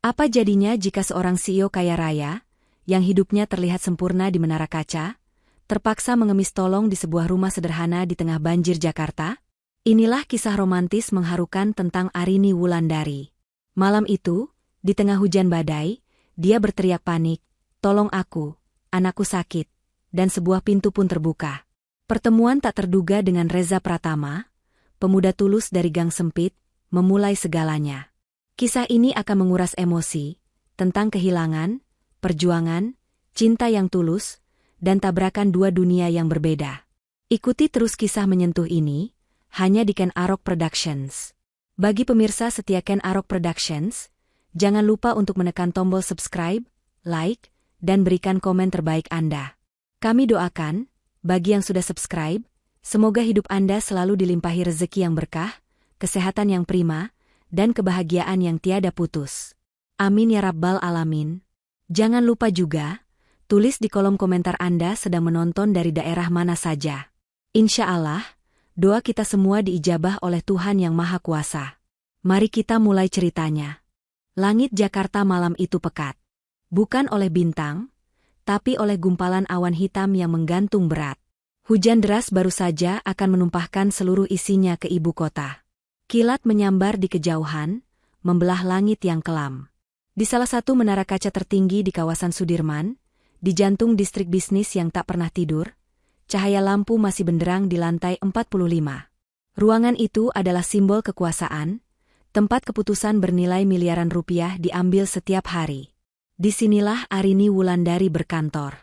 Apa jadinya jika seorang CEO kaya raya, yang hidupnya terlihat sempurna di menara kaca, terpaksa mengemis tolong di sebuah rumah sederhana di tengah banjir Jakarta? Inilah kisah romantis mengharukan tentang Arini Wulandari. Malam itu, di tengah hujan badai, dia berteriak panik, "Tolong aku, anakku sakit," dan sebuah pintu pun terbuka. Pertemuan tak terduga dengan Reza Pratama, pemuda tulus dari gang sempit, memulai segalanya. Kisah ini akan menguras emosi, tentang kehilangan, perjuangan, cinta yang tulus, dan tabrakan dua dunia yang berbeda. Ikuti terus kisah menyentuh ini, hanya di Ken Arok Productions. Bagi pemirsa setia Ken Arok Productions, jangan lupa untuk menekan tombol subscribe, like, dan berikan komen terbaik Anda. Kami doakan, bagi yang sudah subscribe, semoga hidup Anda selalu dilimpahi rezeki yang berkah, kesehatan yang prima, dan kebahagiaan yang tiada putus. Amin ya Rabbal Alamin. Jangan lupa juga, tulis di kolom komentar Anda sedang menonton dari daerah mana saja. Insya Allah, doa kita semua diijabah oleh Tuhan Yang Maha Kuasa. Mari kita mulai ceritanya. Langit Jakarta malam itu pekat. Bukan oleh bintang, tapi oleh gumpalan awan hitam yang menggantung berat. Hujan deras baru saja akan menumpahkan seluruh isinya ke ibu kota. Kilat menyambar di kejauhan, membelah langit yang kelam. Di salah satu menara kaca tertinggi di kawasan Sudirman, di jantung distrik bisnis yang tak pernah tidur, cahaya lampu masih benderang di lantai 45. Ruangan itu adalah simbol kekuasaan, tempat keputusan bernilai miliaran rupiah diambil setiap hari. Disinilah Arini Wulandari berkantor.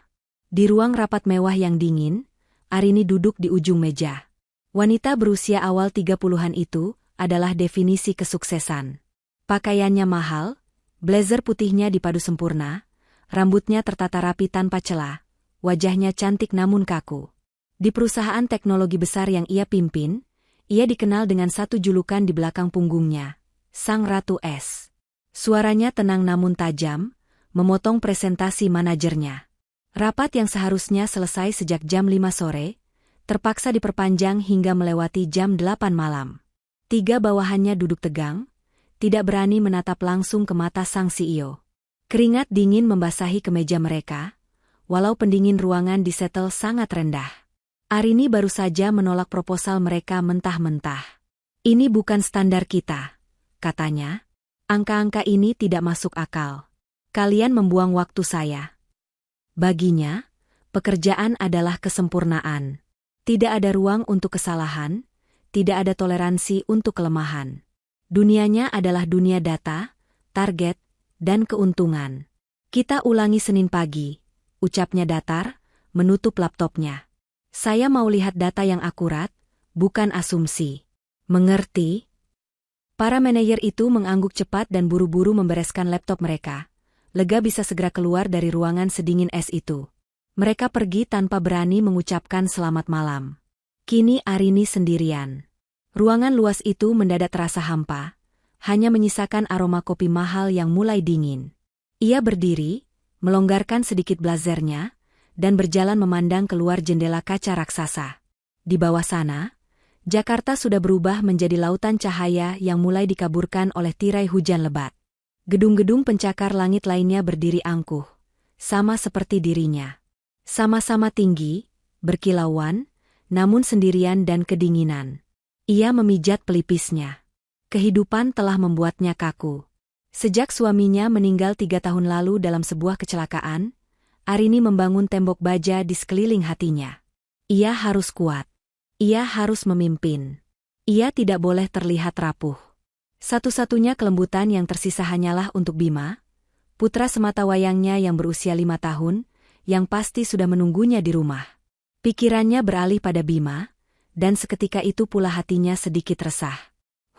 Di ruang rapat mewah yang dingin, Arini duduk di ujung meja. Wanita berusia awal 30-an itu adalah definisi kesuksesan. Pakaiannya mahal, blazer putihnya dipadu sempurna, rambutnya tertata rapi tanpa celah, wajahnya cantik namun kaku. Di perusahaan teknologi besar yang ia pimpin, ia dikenal dengan satu julukan di belakang punggungnya, Sang Ratu Es. Suaranya tenang namun tajam, memotong presentasi manajernya. Rapat yang seharusnya selesai sejak jam 5 sore, terpaksa diperpanjang hingga melewati jam 8 malam. 3 bawahannya duduk tegang, tidak berani menatap langsung ke mata sang CEO. Keringat dingin membasahi kemeja mereka, walau pendingin ruangan disetel sangat rendah. Arini baru saja menolak proposal mereka mentah-mentah. "Ini bukan standar kita," katanya. "Angka-angka ini tidak masuk akal. Kalian membuang waktu saya." Baginya, pekerjaan adalah kesempurnaan. Tidak ada ruang untuk kesalahan, tidak ada toleransi untuk kelemahan. Dunianya adalah dunia data, target, dan keuntungan. "Kita ulangi Senin pagi," ucapnya datar, menutup laptopnya. "Saya mau lihat data yang akurat, bukan asumsi." "Mengerti?" Para manajer itu mengangguk cepat dan buru-buru membereskan laptop mereka. Lega bisa segera keluar dari ruangan sedingin es itu. Mereka pergi tanpa berani mengucapkan selamat malam. Kini Arini sendirian. Ruangan luas itu mendadak terasa hampa, hanya menyisakan aroma kopi mahal yang mulai dingin. Ia berdiri, melonggarkan sedikit blazernya, dan berjalan memandang keluar jendela kaca raksasa. Di bawah sana, Jakarta sudah berubah menjadi lautan cahaya yang mulai dikaburkan oleh tirai hujan lebat. Gedung-gedung pencakar langit lainnya berdiri angkuh, sama seperti dirinya. Sama-sama tinggi, berkilauan, namun sendirian dan kedinginan. Ia memijat pelipisnya. Kehidupan telah membuatnya kaku. Sejak suaminya meninggal 3 tahun lalu dalam sebuah kecelakaan, Arini membangun tembok baja di sekeliling hatinya. Ia harus kuat. Ia harus memimpin. Ia tidak boleh terlihat rapuh. Satu-satunya kelembutan yang tersisa hanyalah untuk Bima, putra sematawayangnya yang berusia 5 tahun, yang pasti sudah menunggunya di rumah. Pikirannya beralih pada Bima, dan seketika itu pula hatinya sedikit resah.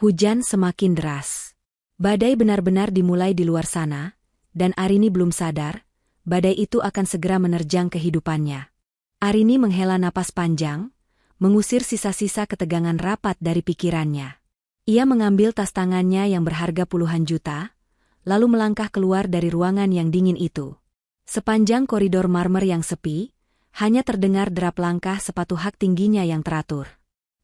Hujan semakin deras. Badai benar-benar dimulai di luar sana, dan Arini belum sadar, badai itu akan segera menerjang kehidupannya. Arini menghela napas panjang, mengusir sisa-sisa ketegangan rapat dari pikirannya. Ia mengambil tas tangannya yang berharga puluhan juta, lalu melangkah keluar dari ruangan yang dingin itu. Sepanjang koridor marmer yang sepi, hanya terdengar derap langkah sepatu hak tingginya yang teratur.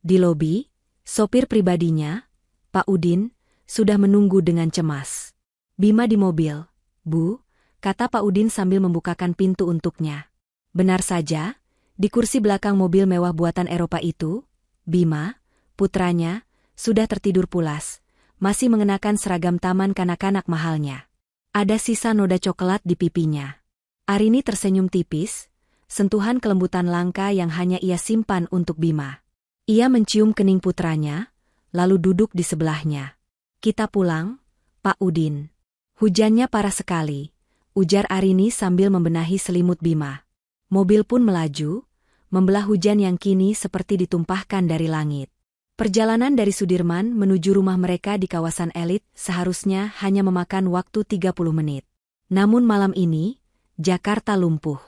Di lobi, sopir pribadinya, Pak Udin, sudah menunggu dengan cemas. Bima di mobil, Bu, kata Pak Udin sambil membukakan pintu untuknya. Benar saja, di kursi belakang mobil mewah buatan Eropa itu, Bima, putranya, sudah tertidur pulas, masih mengenakan seragam taman kanak-kanak mahalnya. Ada sisa noda coklat di pipinya. Arini tersenyum tipis, sentuhan kelembutan langka yang hanya ia simpan untuk Bima. Ia mencium kening putranya, lalu duduk di sebelahnya. Kita pulang, Pak Udin. Hujannya parah sekali, ujar Arini sambil membenahi selimut Bima. Mobil pun melaju, membelah hujan yang kini seperti ditumpahkan dari langit. Perjalanan dari Sudirman menuju rumah mereka di kawasan elit seharusnya hanya memakan waktu 30 menit. Namun malam ini, Jakarta lumpuh.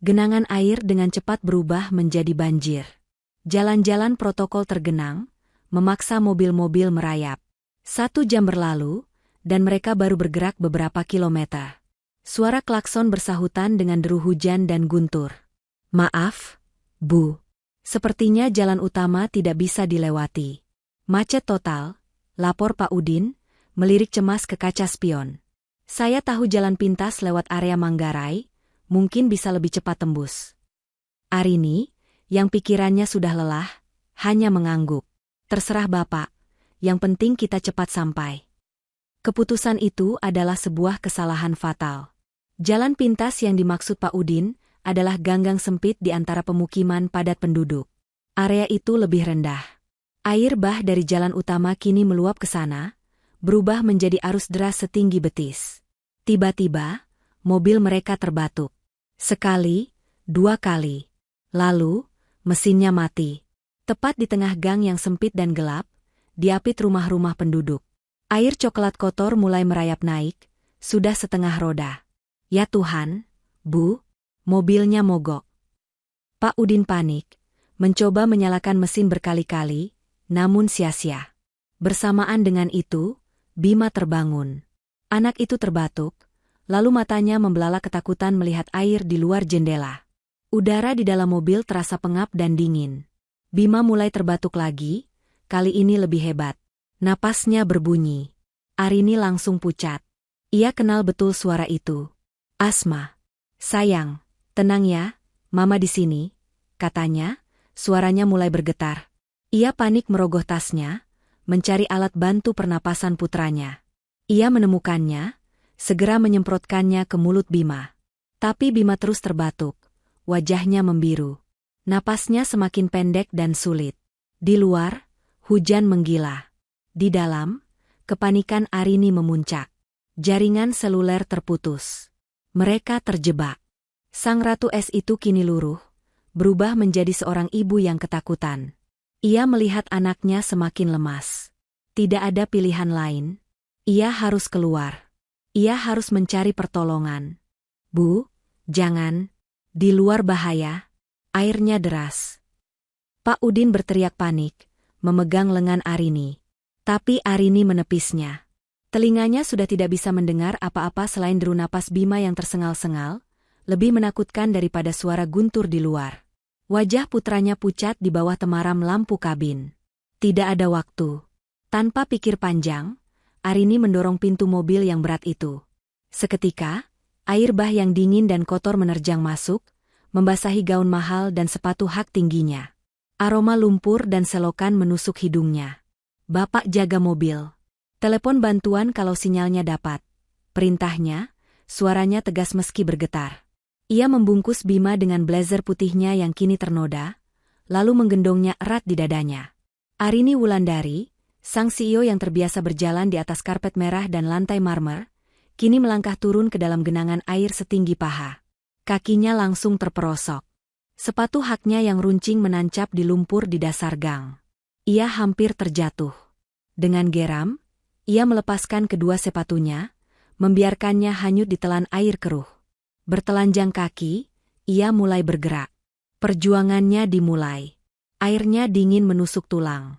Genangan air dengan cepat berubah menjadi banjir. Jalan-jalan protokol tergenang, memaksa mobil-mobil merayap. 1 jam berlalu, dan mereka baru bergerak beberapa kilometer. Suara klakson bersahutan dengan deru hujan dan guntur. Maaf, Bu. Sepertinya jalan utama tidak bisa dilewati. Macet total, lapor Pak Udin, melirik cemas ke kaca spion. Saya tahu jalan pintas lewat area Manggarai, mungkin bisa lebih cepat tembus. Arini, yang pikirannya sudah lelah, hanya mengangguk. Terserah Bapak, yang penting kita cepat sampai. Keputusan itu adalah sebuah kesalahan fatal. Jalan pintas yang dimaksud Pak Udin adalah ganggang sempit di antara pemukiman padat penduduk. Area itu lebih rendah. Air bah dari jalan utama kini meluap ke sana, berubah menjadi arus deras setinggi betis. Tiba-tiba, mobil mereka terbatuk. Sekali, 2 kali. Lalu, mesinnya mati. Tepat di tengah gang yang sempit dan gelap, diapit rumah-rumah penduduk. Air coklat kotor mulai merayap naik, sudah setengah roda. Ya Tuhan, Bu, mobilnya mogok. Pak Udin panik, mencoba menyalakan mesin berkali-kali, namun sia-sia. Bersamaan dengan itu, Bima terbangun. Anak itu terbatuk, lalu matanya membelalak ketakutan melihat air di luar jendela. Udara di dalam mobil terasa pengap dan dingin. Bima mulai terbatuk lagi, kali ini lebih hebat. Napasnya berbunyi. Arini langsung pucat. Ia kenal betul suara itu. Asma. Sayang, tenang ya, Mama di sini, katanya, suaranya mulai bergetar. Ia panik merogoh tasnya, mencari alat bantu pernapasan putranya. Ia menemukannya, segera menyemprotkannya ke mulut Bima. Tapi Bima terus terbatuk, wajahnya membiru. Napasnya semakin pendek dan sulit. Di luar, hujan menggila. Di dalam, kepanikan Arini memuncak. Jaringan seluler terputus. Mereka terjebak. Sang Ratu Es itu kini luruh, berubah menjadi seorang ibu yang ketakutan. Ia melihat anaknya semakin lemas. Tidak ada pilihan lain. Ia harus keluar. Ia harus mencari pertolongan. Bu, jangan. Di luar bahaya. Airnya deras. Pak Udin berteriak panik, memegang lengan Arini. Tapi Arini menepisnya. Telinganya sudah tidak bisa mendengar apa-apa selain deru napas Bima yang tersengal-sengal, lebih menakutkan daripada suara guntur di luar. Wajah putranya pucat di bawah temaram lampu kabin. Tidak ada waktu. Tanpa pikir panjang, Arini mendorong pintu mobil yang berat itu. Seketika, air bah yang dingin dan kotor menerjang masuk, membasahi gaun mahal dan sepatu hak tingginya. Aroma lumpur dan selokan menusuk hidungnya. Bapak jaga mobil. Telepon bantuan kalau sinyalnya dapat. Perintahnya, suaranya tegas meski bergetar. Ia membungkus Bima dengan blazer putihnya yang kini ternoda, lalu menggendongnya erat di dadanya. Arini Wulandari, sang CEO yang terbiasa berjalan di atas karpet merah dan lantai marmer, kini melangkah turun ke dalam genangan air setinggi paha. Kakinya langsung terperosok. Sepatu haknya yang runcing menancap di lumpur di dasar gang. Ia hampir terjatuh. Dengan geram, ia melepaskan kedua sepatunya, membiarkannya hanyut ditelan air keruh. Bertelanjang kaki, ia mulai bergerak. Perjuangannya dimulai. Airnya dingin menusuk tulang.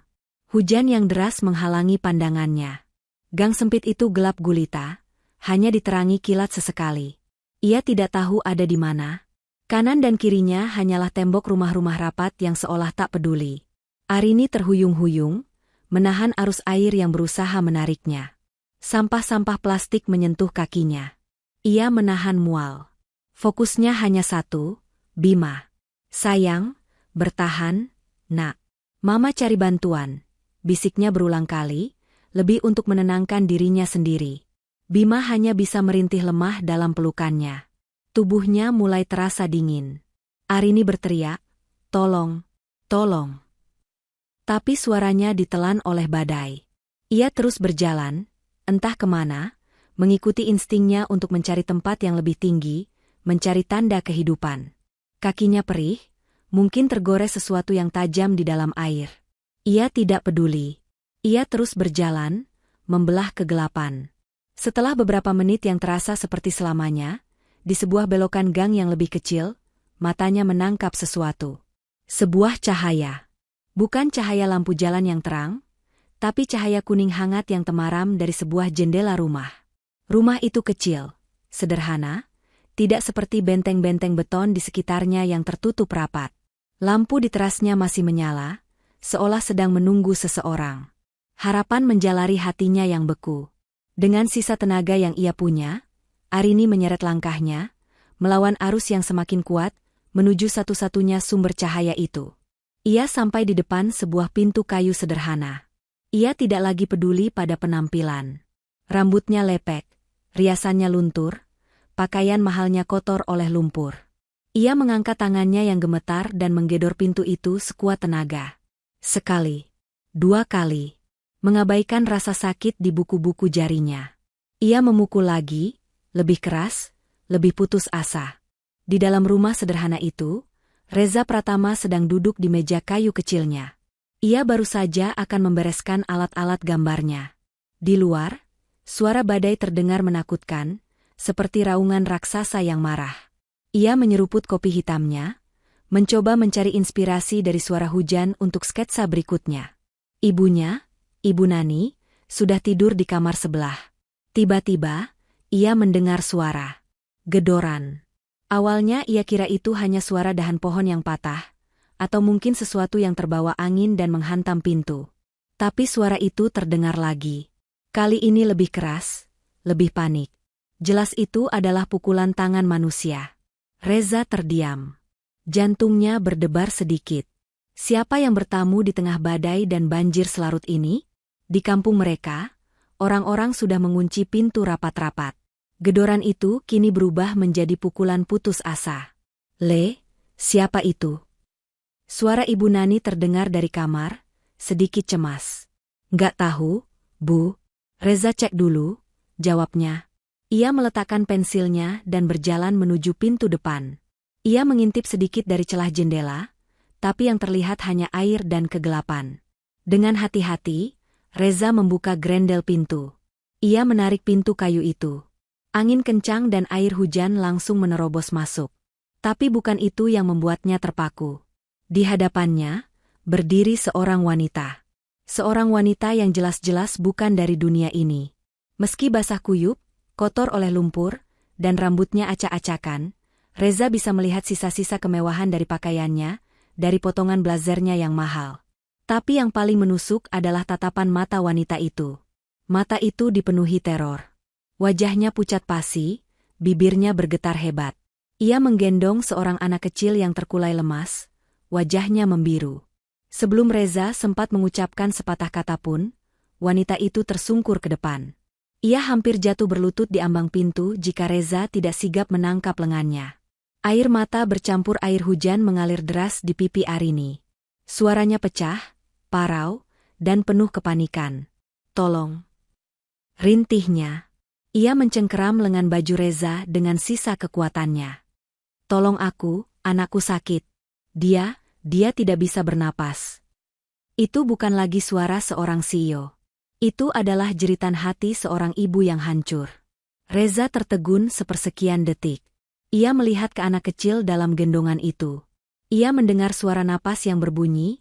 Hujan yang deras menghalangi pandangannya. Gang sempit itu gelap gulita, hanya diterangi kilat sesekali. Ia tidak tahu ada di mana. Kanan dan kirinya hanyalah tembok rumah-rumah rapat yang seolah tak peduli. Arini terhuyung-huyung, menahan arus air yang berusaha menariknya. Sampah-sampah plastik menyentuh kakinya. Ia menahan mual. Fokusnya hanya satu, Bima. Sayang, bertahan, nak. Mama cari bantuan, bisiknya berulang kali, lebih untuk menenangkan dirinya sendiri. Bima hanya bisa merintih lemah dalam pelukannya. Tubuhnya mulai terasa dingin. Arini berteriak, "Tolong, tolong." Tapi suaranya ditelan oleh badai. Ia terus berjalan, entah kemana, mengikuti instingnya untuk mencari tempat yang lebih tinggi, mencari tanda kehidupan. Kakinya perih, mungkin tergores sesuatu yang tajam di dalam air. Ia tidak peduli. Ia terus berjalan, membelah kegelapan. Setelah beberapa menit yang terasa seperti selamanya, di sebuah belokan gang yang lebih kecil, matanya menangkap sesuatu. Sebuah cahaya. Bukan cahaya lampu jalan yang terang, tapi cahaya kuning hangat yang temaram dari sebuah jendela rumah. Rumah itu kecil, sederhana, tidak seperti benteng-benteng beton di sekitarnya yang tertutup rapat. Lampu di terasnya masih menyala, seolah sedang menunggu seseorang. Harapan menjalari hatinya yang beku. Dengan sisa tenaga yang ia punya, Arini menyeret langkahnya, melawan arus yang semakin kuat, menuju satu-satunya sumber cahaya itu. Ia sampai di depan sebuah pintu kayu sederhana. Ia tidak lagi peduli pada penampilan. Rambutnya lepek, riasannya luntur, pakaian mahalnya kotor oleh lumpur. Ia mengangkat tangannya yang gemetar dan menggedor pintu itu sekuat tenaga. Sekali, dua kali, mengabaikan rasa sakit di buku-buku jarinya. Ia memukul lagi, lebih keras, lebih putus asa. Di dalam rumah sederhana itu, Reza Pratama sedang duduk di meja kayu kecilnya. Ia baru saja akan membereskan alat-alat gambarnya. Di luar, suara badai terdengar menakutkan, seperti raungan raksasa yang marah. Ia menyeruput kopi hitamnya, mencoba mencari inspirasi dari suara hujan untuk sketsa berikutnya. Ibunya, Ibu Nani, sudah tidur di kamar sebelah. Tiba-tiba, ia mendengar suara gedoran. Awalnya ia kira itu hanya suara dahan pohon yang patah, atau mungkin sesuatu yang terbawa angin dan menghantam pintu. Tapi suara itu terdengar lagi. Kali ini lebih keras, lebih panik. Jelas itu adalah pukulan tangan manusia. Reza terdiam. Jantungnya berdebar sedikit. Siapa yang bertamu di tengah badai dan banjir selarut ini? Di kampung mereka, orang-orang sudah mengunci pintu rapat-rapat. Gedoran itu kini berubah menjadi pukulan putus asa. Siapa itu? Suara Ibu Nani terdengar dari kamar, sedikit cemas. Nggak tahu, Bu. Reza cek dulu, jawabnya. Ia meletakkan pensilnya dan berjalan menuju pintu depan. Ia mengintip sedikit dari celah jendela, tapi yang terlihat hanya air dan kegelapan. Dengan hati-hati, Reza membuka grendel pintu. Ia menarik pintu kayu itu. Angin kencang dan air hujan langsung menerobos masuk. Tapi bukan itu yang membuatnya terpaku. Di hadapannya, berdiri seorang wanita. Seorang wanita yang jelas-jelas bukan dari dunia ini. Meski basah kuyup, kotor oleh lumpur, dan rambutnya acak-acakan, Reza bisa melihat sisa-sisa kemewahan dari pakaiannya, dari potongan blazernya yang mahal. Tapi yang paling menusuk adalah tatapan mata wanita itu. Mata itu dipenuhi teror. Wajahnya pucat pasi, bibirnya bergetar hebat. Ia menggendong seorang anak kecil yang terkulai lemas, wajahnya membiru. Sebelum Reza sempat mengucapkan sepatah kata pun, wanita itu tersungkur ke depan. Ia hampir jatuh berlutut di ambang pintu jika Reza tidak sigap menangkap lengannya. Air mata bercampur air hujan mengalir deras di pipi Arini. Suaranya pecah, parau, dan penuh kepanikan. Tolong. Rintihnya. Ia mencengkeram lengan baju Reza dengan sisa kekuatannya. Tolong aku, anakku sakit. Dia tidak bisa bernapas. Itu bukan lagi suara seorang CEO. Itu adalah jeritan hati seorang ibu yang hancur. Reza tertegun sepersekian detik. Ia melihat ke anak kecil dalam gendongan itu. Ia mendengar suara napas yang berbunyi,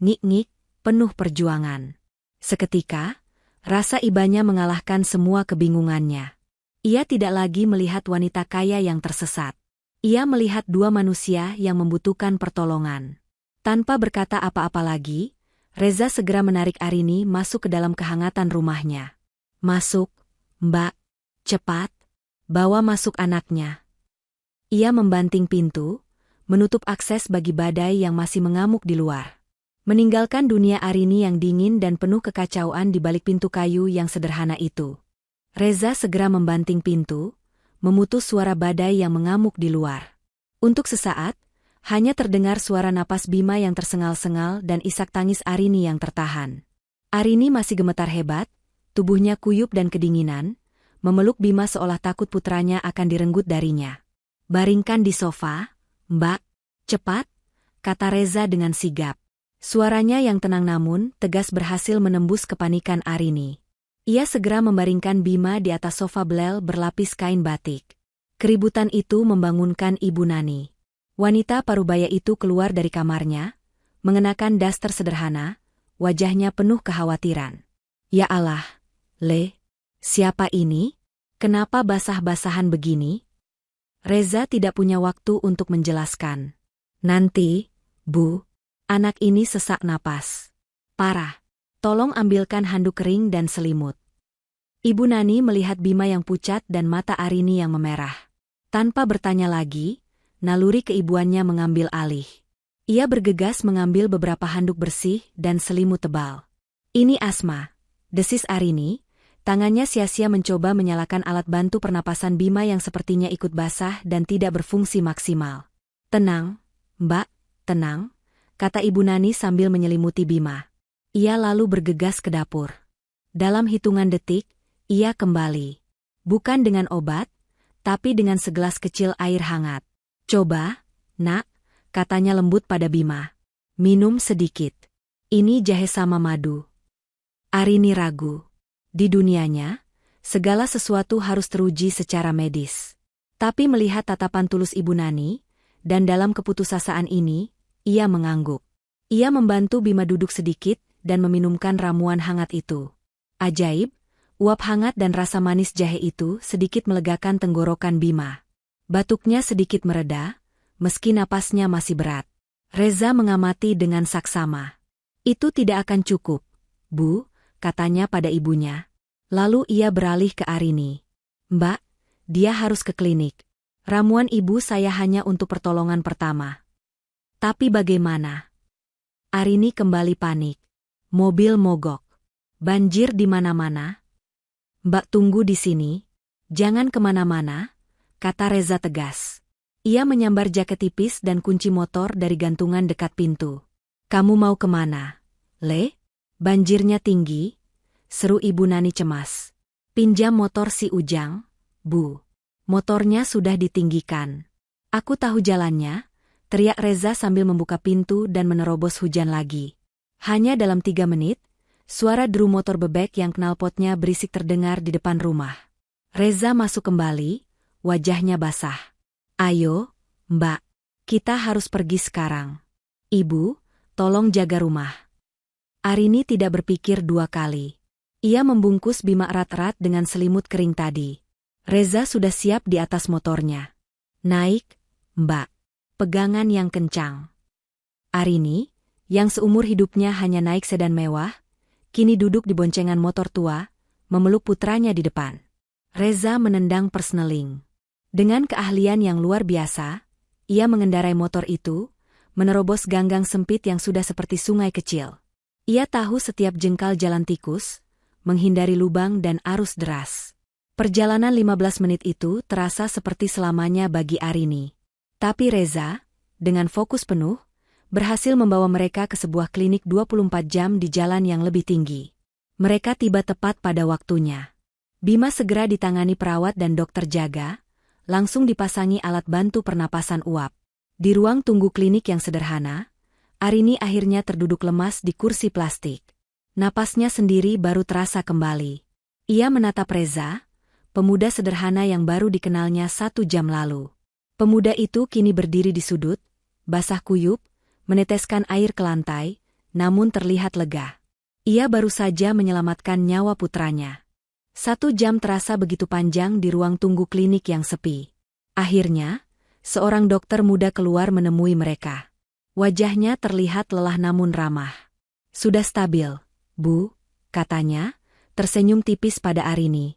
ngik-ngik, penuh perjuangan. Seketika, rasa ibanya mengalahkan semua kebingungannya. Ia tidak lagi melihat wanita kaya yang tersesat. Ia melihat dua manusia yang membutuhkan pertolongan. Tanpa berkata apa-apa lagi, Reza segera menarik Arini masuk ke dalam kehangatan rumahnya. Masuk, Mbak, cepat, bawa masuk anaknya. Ia membanting pintu, menutup akses bagi badai yang masih mengamuk di luar. Meninggalkan dunia Arini yang dingin dan penuh kekacauan di balik pintu kayu yang sederhana itu. Reza segera membanting pintu, memutus suara badai yang mengamuk di luar. Untuk sesaat, hanya terdengar suara napas Bima yang tersengal-sengal dan isak tangis Arini yang tertahan. Arini masih gemetar hebat, tubuhnya kuyup dan kedinginan, memeluk Bima seolah takut putranya akan direnggut darinya. Baringkan di sofa, Mbak, cepat, kata Reza dengan sigap. Suaranya yang tenang namun tegas berhasil menembus kepanikan Arini. Ia segera membaringkan Bima di atas sofa belel berlapis kain batik. Keributan itu membangunkan Ibu Nani. Wanita parubaya itu keluar dari kamarnya, mengenakan daster sederhana, wajahnya penuh kekhawatiran. Ya Allah, Le, siapa ini? Kenapa basah-basahan begini? Reza tidak punya waktu untuk menjelaskan. Nanti, Bu, anak ini sesak napas. Parah. Tolong ambilkan handuk kering dan selimut. Ibu Nani melihat Bima yang pucat dan mata Arini yang memerah. Tanpa bertanya lagi, naluri keibuannya mengambil alih. Ia bergegas mengambil beberapa handuk bersih dan selimut tebal. Ini asma, desis Arini. Tangannya sia-sia mencoba menyalakan alat bantu pernapasan Bima yang sepertinya ikut basah dan tidak berfungsi maksimal. Tenang, Mbak, tenang, kata Ibu Nani sambil menyelimuti Bima. Ia lalu bergegas ke dapur. Dalam hitungan detik, ia kembali. Bukan dengan obat, tapi dengan segelas kecil air hangat. Coba, Nak, katanya lembut pada Bima. Minum sedikit. Ini jahe sama madu. Arini ragu. Di dunianya, segala sesuatu harus teruji secara medis. Tapi melihat tatapan tulus Ibu Nani, dan dalam keputusasaan ini, ia mengangguk. Ia membantu Bima duduk sedikit dan meminumkan ramuan hangat itu. Ajaib, uap hangat dan rasa manis jahe itu sedikit melegakan tenggorokan Bima. Batuknya sedikit mereda, meski napasnya masih berat. Reza mengamati dengan saksama. Itu tidak akan cukup, Bu, katanya pada ibunya. Lalu ia beralih ke Arini. Mbak, dia harus ke klinik. Ramuan ibu saya hanya untuk pertolongan pertama. Tapi bagaimana? Arini kembali panik. Mobil mogok. Banjir di mana-mana. Mbak tunggu di sini. Jangan kemana-mana, kata Reza tegas. Ia menyambar jaket tipis dan kunci motor dari gantungan dekat pintu. Kamu mau kemana? Le? Banjirnya tinggi, seru Ibu Nani cemas. Pinjam motor si Ujang, Bu. Motornya sudah ditinggikan. Aku tahu jalannya, teriak Reza sambil membuka pintu dan menerobos hujan lagi. Hanya dalam 3 menit, suara deru motor bebek yang knalpotnya berisik terdengar di depan rumah. Reza masuk kembali, wajahnya basah. Ayo, Mbak, kita harus pergi sekarang. Ibu, tolong jaga rumah. Arini tidak berpikir 2 kali. Ia membungkus Bima erat-erat dengan selimut kering tadi. Reza sudah siap di atas motornya. Naik, Mbak. Pegangan yang kencang. Arini, yang seumur hidupnya hanya naik sedan mewah, kini duduk di boncengan motor tua, memeluk putranya di depan. Reza menendang persneling. Dengan keahlian yang luar biasa, ia mengendarai motor itu, menerobos ganggang sempit yang sudah seperti sungai kecil. Ia tahu setiap jengkal jalan tikus, menghindari lubang dan arus deras. Perjalanan 15 menit itu terasa seperti selamanya bagi Arini. Tapi Reza, dengan fokus penuh, berhasil membawa mereka ke sebuah klinik 24 jam di jalan yang lebih tinggi. Mereka tiba tepat pada waktunya. Bima segera ditangani perawat dan dokter jaga, langsung dipasangi alat bantu pernapasan uap. Di ruang tunggu klinik yang sederhana, Arini akhirnya terduduk lemas di kursi plastik. Napasnya sendiri baru terasa kembali. Ia menatap Reza, pemuda sederhana yang baru dikenalnya 1 jam lalu. Pemuda itu kini berdiri di sudut, basah kuyup, meneteskan air ke lantai, namun terlihat lega. Ia baru saja menyelamatkan nyawa putranya. 1 jam terasa begitu panjang di ruang tunggu klinik yang sepi. Akhirnya, seorang dokter muda keluar menemui mereka. Wajahnya terlihat lelah namun ramah. Sudah stabil, Bu, katanya, tersenyum tipis pada Arini.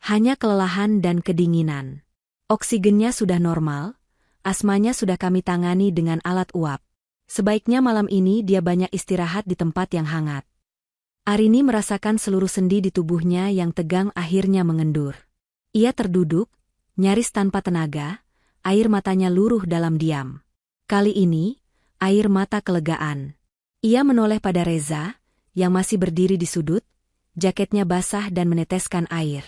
Hanya kelelahan dan kedinginan. Oksigennya sudah normal, asmanya sudah kami tangani dengan alat uap. Sebaiknya malam ini dia banyak istirahat di tempat yang hangat. Arini merasakan seluruh sendi di tubuhnya yang tegang akhirnya mengendur. Ia terduduk, nyaris tanpa tenaga, air matanya luruh dalam diam. Kali ini, air mata kelegaan. Ia menoleh pada Reza, yang masih berdiri di sudut, jaketnya basah dan meneteskan air.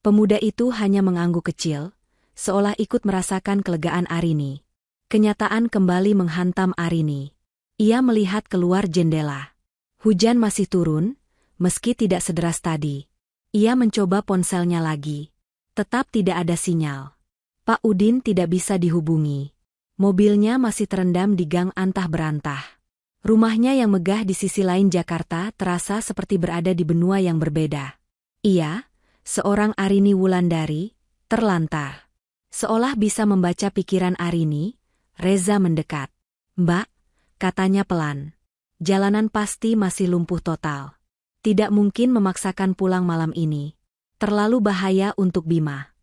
Pemuda itu hanya mengangguk kecil, seolah ikut merasakan kelegaan Arini. Kenyataan kembali menghantam Arini. Ia melihat keluar jendela. Hujan masih turun, meski tidak sederas tadi. Ia mencoba ponselnya lagi. Tetap tidak ada sinyal. Pak Udin tidak bisa dihubungi. Mobilnya masih terendam di gang antah berantah. Rumahnya yang megah di sisi lain Jakarta terasa seperti berada di benua yang berbeda. Ia, seorang Arini Wulandari, terlantar. Seolah bisa membaca pikiran Arini, Reza mendekat. "Mbak," katanya pelan. "Jalanan pasti masih lumpuh total. Tidak mungkin memaksakan pulang malam ini. Terlalu bahaya untuk Bima."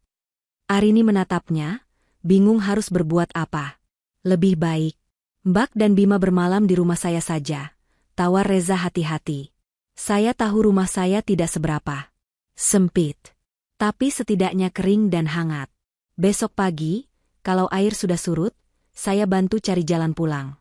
Arini menatapnya, bingung harus berbuat apa. "Lebih baik Mbak dan Bima bermalam di rumah saya saja," tawar Reza hati-hati. "Saya tahu rumah saya tidak seberapa sempit, tapi setidaknya kering dan hangat. Besok pagi, kalau air sudah surut, saya bantu cari jalan pulang."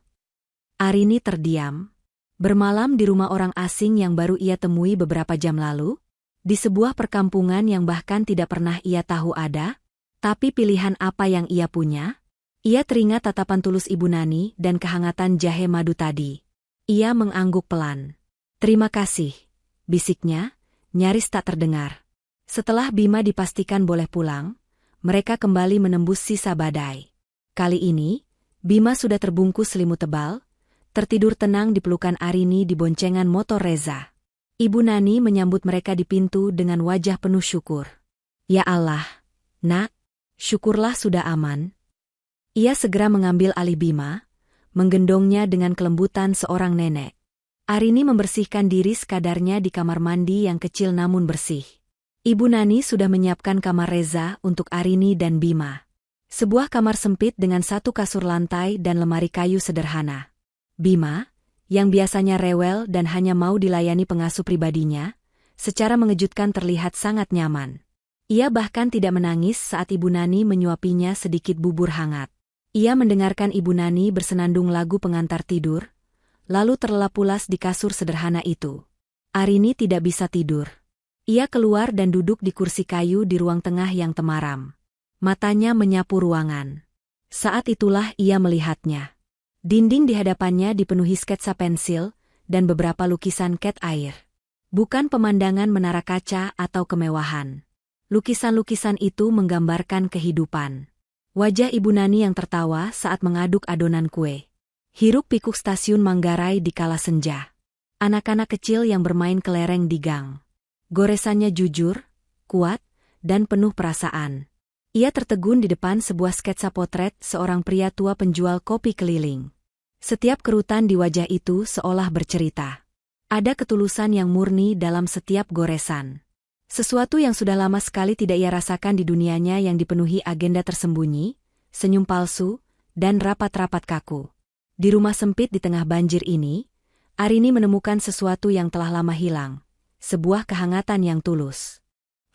Arini terdiam. Bermalam di rumah orang asing yang baru ia temui beberapa jam lalu, di sebuah perkampungan yang bahkan tidak pernah ia tahu ada, tapi pilihan apa yang ia punya? Ia teringat tatapan tulus Ibu Nani dan kehangatan jahe madu tadi. Ia mengangguk pelan. "Terima kasih," bisiknya, nyaris tak terdengar. Setelah Bima dipastikan boleh pulang, mereka kembali menembus sisa badai. Kali ini, Bima sudah terbungkus selimut tebal, tertidur tenang di pelukan Arini di boncengan motor Reza. Ibu Nani menyambut mereka di pintu dengan wajah penuh syukur. "Ya Allah, Nak, syukurlah sudah aman." Ia segera mengambil alih Bima, menggendongnya dengan kelembutan seorang nenek. Arini membersihkan diri sekadarnya di kamar mandi yang kecil namun bersih. Ibu Nani sudah menyiapkan kamar Reza untuk Arini dan Bima. Sebuah kamar sempit dengan satu kasur lantai dan lemari kayu sederhana. Bima, yang biasanya rewel dan hanya mau dilayani pengasuh pribadinya, secara mengejutkan terlihat sangat nyaman. Ia bahkan tidak menangis saat Ibu Nani menyuapinya sedikit bubur hangat. Ia mendengarkan Ibu Nani bersenandung lagu pengantar tidur, lalu terlelap pulas di kasur sederhana itu. Arini tidak bisa tidur. Ia keluar dan duduk di kursi kayu di ruang tengah yang temaram. Matanya menyapu ruangan. Saat itulah ia melihatnya. Dinding di hadapannya dipenuhi sketsa pensil dan beberapa lukisan cat air. Bukan pemandangan menara kaca atau kemewahan. Lukisan-lukisan itu menggambarkan kehidupan. Wajah Ibu Nani yang tertawa saat mengaduk adonan kue. Hiruk-pikuk stasiun Manggarai di kala senja. Anak-anak kecil yang bermain kelereng di gang. Goresannya jujur, kuat, dan penuh perasaan. Ia tertegun di depan sebuah sketsa potret seorang pria tua penjual kopi keliling. Setiap kerutan di wajah itu seolah bercerita. Ada ketulusan yang murni dalam setiap goresan. Sesuatu yang sudah lama sekali tidak ia rasakan di dunianya yang dipenuhi agenda tersembunyi, senyum palsu, dan rapat-rapat kaku. Di rumah sempit di tengah banjir ini, Arini menemukan sesuatu yang telah lama hilang. Sebuah kehangatan yang tulus.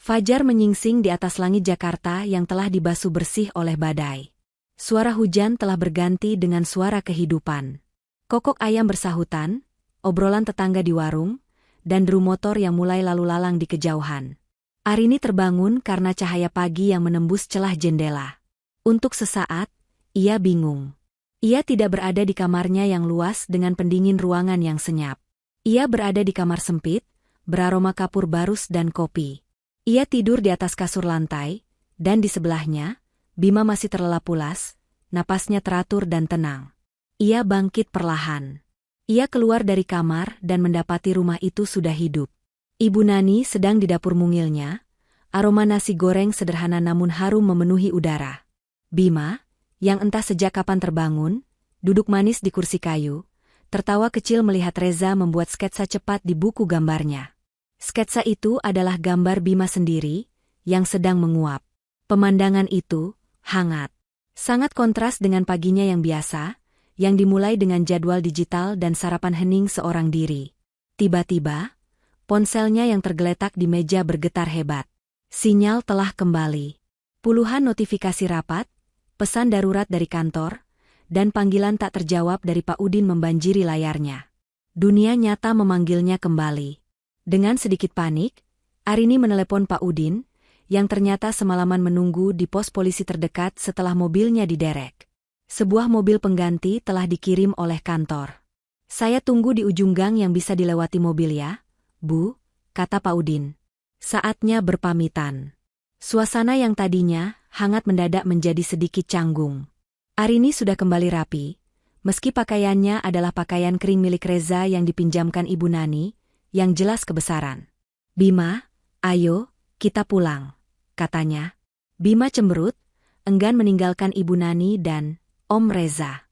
Fajar menyingsing di atas langit Jakarta yang telah dibasuh bersih oleh badai. Suara hujan telah berganti dengan suara kehidupan. Kokok ayam bersahutan, obrolan tetangga di warung, dan deru motor yang mulai lalu lalang di kejauhan. Arini terbangun karena cahaya pagi yang menembus celah jendela. Untuk sesaat, ia bingung. Ia tidak berada di kamarnya yang luas dengan pendingin ruangan yang senyap. Ia berada di kamar sempit, beraroma kapur barus dan kopi. Ia tidur di atas kasur lantai, dan di sebelahnya, Bima masih terlelap pulas, napasnya teratur dan tenang. Ia bangkit perlahan. Ia keluar dari kamar dan mendapati rumah itu sudah hidup. Ibu Nani sedang di dapur mungilnya, aroma nasi goreng sederhana namun harum memenuhi udara. Bima, yang entah sejak kapan terbangun, duduk manis di kursi kayu, tertawa kecil melihat Reza membuat sketsa cepat di buku gambarnya. Sketsa itu adalah gambar Bima sendiri, yang sedang menguap. Pemandangan itu hangat. Sangat kontras dengan paginya yang biasa, yang dimulai dengan jadwal digital dan sarapan hening seorang diri. Tiba-tiba, ponselnya yang tergeletak di meja bergetar hebat. Sinyal telah kembali. Puluhan notifikasi rapat, pesan darurat dari kantor, dan panggilan tak terjawab dari Pak Udin membanjiri layarnya. Dunia nyata memanggilnya kembali. Dengan sedikit panik, Arini menelepon Pak Udin, yang ternyata semalaman menunggu di pos polisi terdekat setelah mobilnya diderek. Sebuah mobil pengganti telah dikirim oleh kantor. "Saya tunggu di ujung gang yang bisa dilewati mobil ya, Bu," kata Pak Udin. Saatnya berpamitan. Suasana yang tadinya hangat mendadak menjadi sedikit canggung. Arini sudah kembali rapi, meski pakaiannya adalah pakaian kering milik Reza yang dipinjamkan Ibu Nani, yang jelas kebesaran. "Bima, ayo, kita pulang," katanya. Bima cemberut, enggan meninggalkan Ibu Nani dan Om Reza.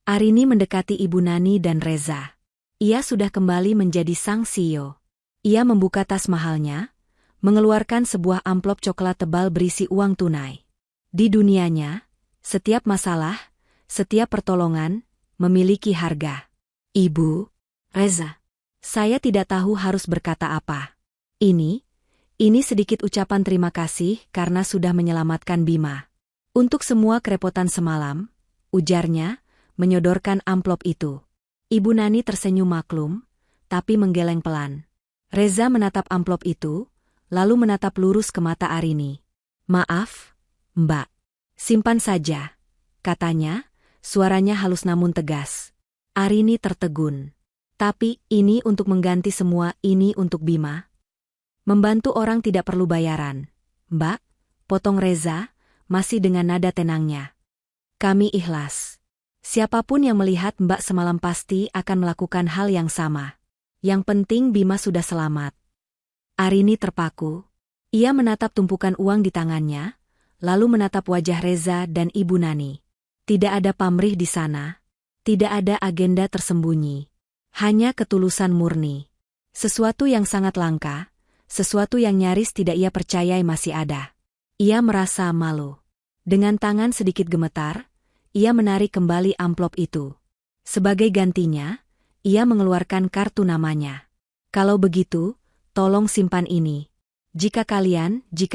Arini mendekati Ibu Nani dan Reza. Ia sudah kembali menjadi sang CEO. Ia membuka tas mahalnya, mengeluarkan sebuah amplop coklat tebal berisi uang tunai. Di dunianya, setiap masalah, setiap pertolongan, memiliki harga. "Ibu, Reza, saya tidak tahu harus berkata apa. Ini sedikit ucapan terima kasih karena sudah menyelamatkan Bima. Untuk semua kerepotan semalam," ujarnya, menyodorkan amplop itu. Ibu Nani tersenyum maklum, tapi menggeleng pelan. Reza menatap amplop itu, lalu menatap lurus ke mata Arini. "Maaf, Mbak. Simpan saja," katanya, suaranya halus namun tegas. Arini tertegun. "Tapi ini untuk mengganti semua ini untuk Bima." "Membantu orang tidak perlu bayaran, Mbak," potong Reza, masih dengan nada tenangnya. "Kami ikhlas. Siapapun yang melihat Mbak semalam pasti akan melakukan hal yang sama. Yang penting Bima sudah selamat." Arini terpaku. Ia menatap tumpukan uang di tangannya, lalu menatap wajah Reza dan Ibu Nani. Tidak ada pamrih di sana. Tidak ada agenda tersembunyi. Hanya ketulusan murni. Sesuatu yang sangat langka, sesuatu yang nyaris tidak ia percayai masih ada. Ia merasa malu. Dengan tangan sedikit gemetar, ia menarik kembali amplop itu. Sebagai gantinya, ia mengeluarkan kartu namanya. "Kalau begitu, tolong simpan ini. Jika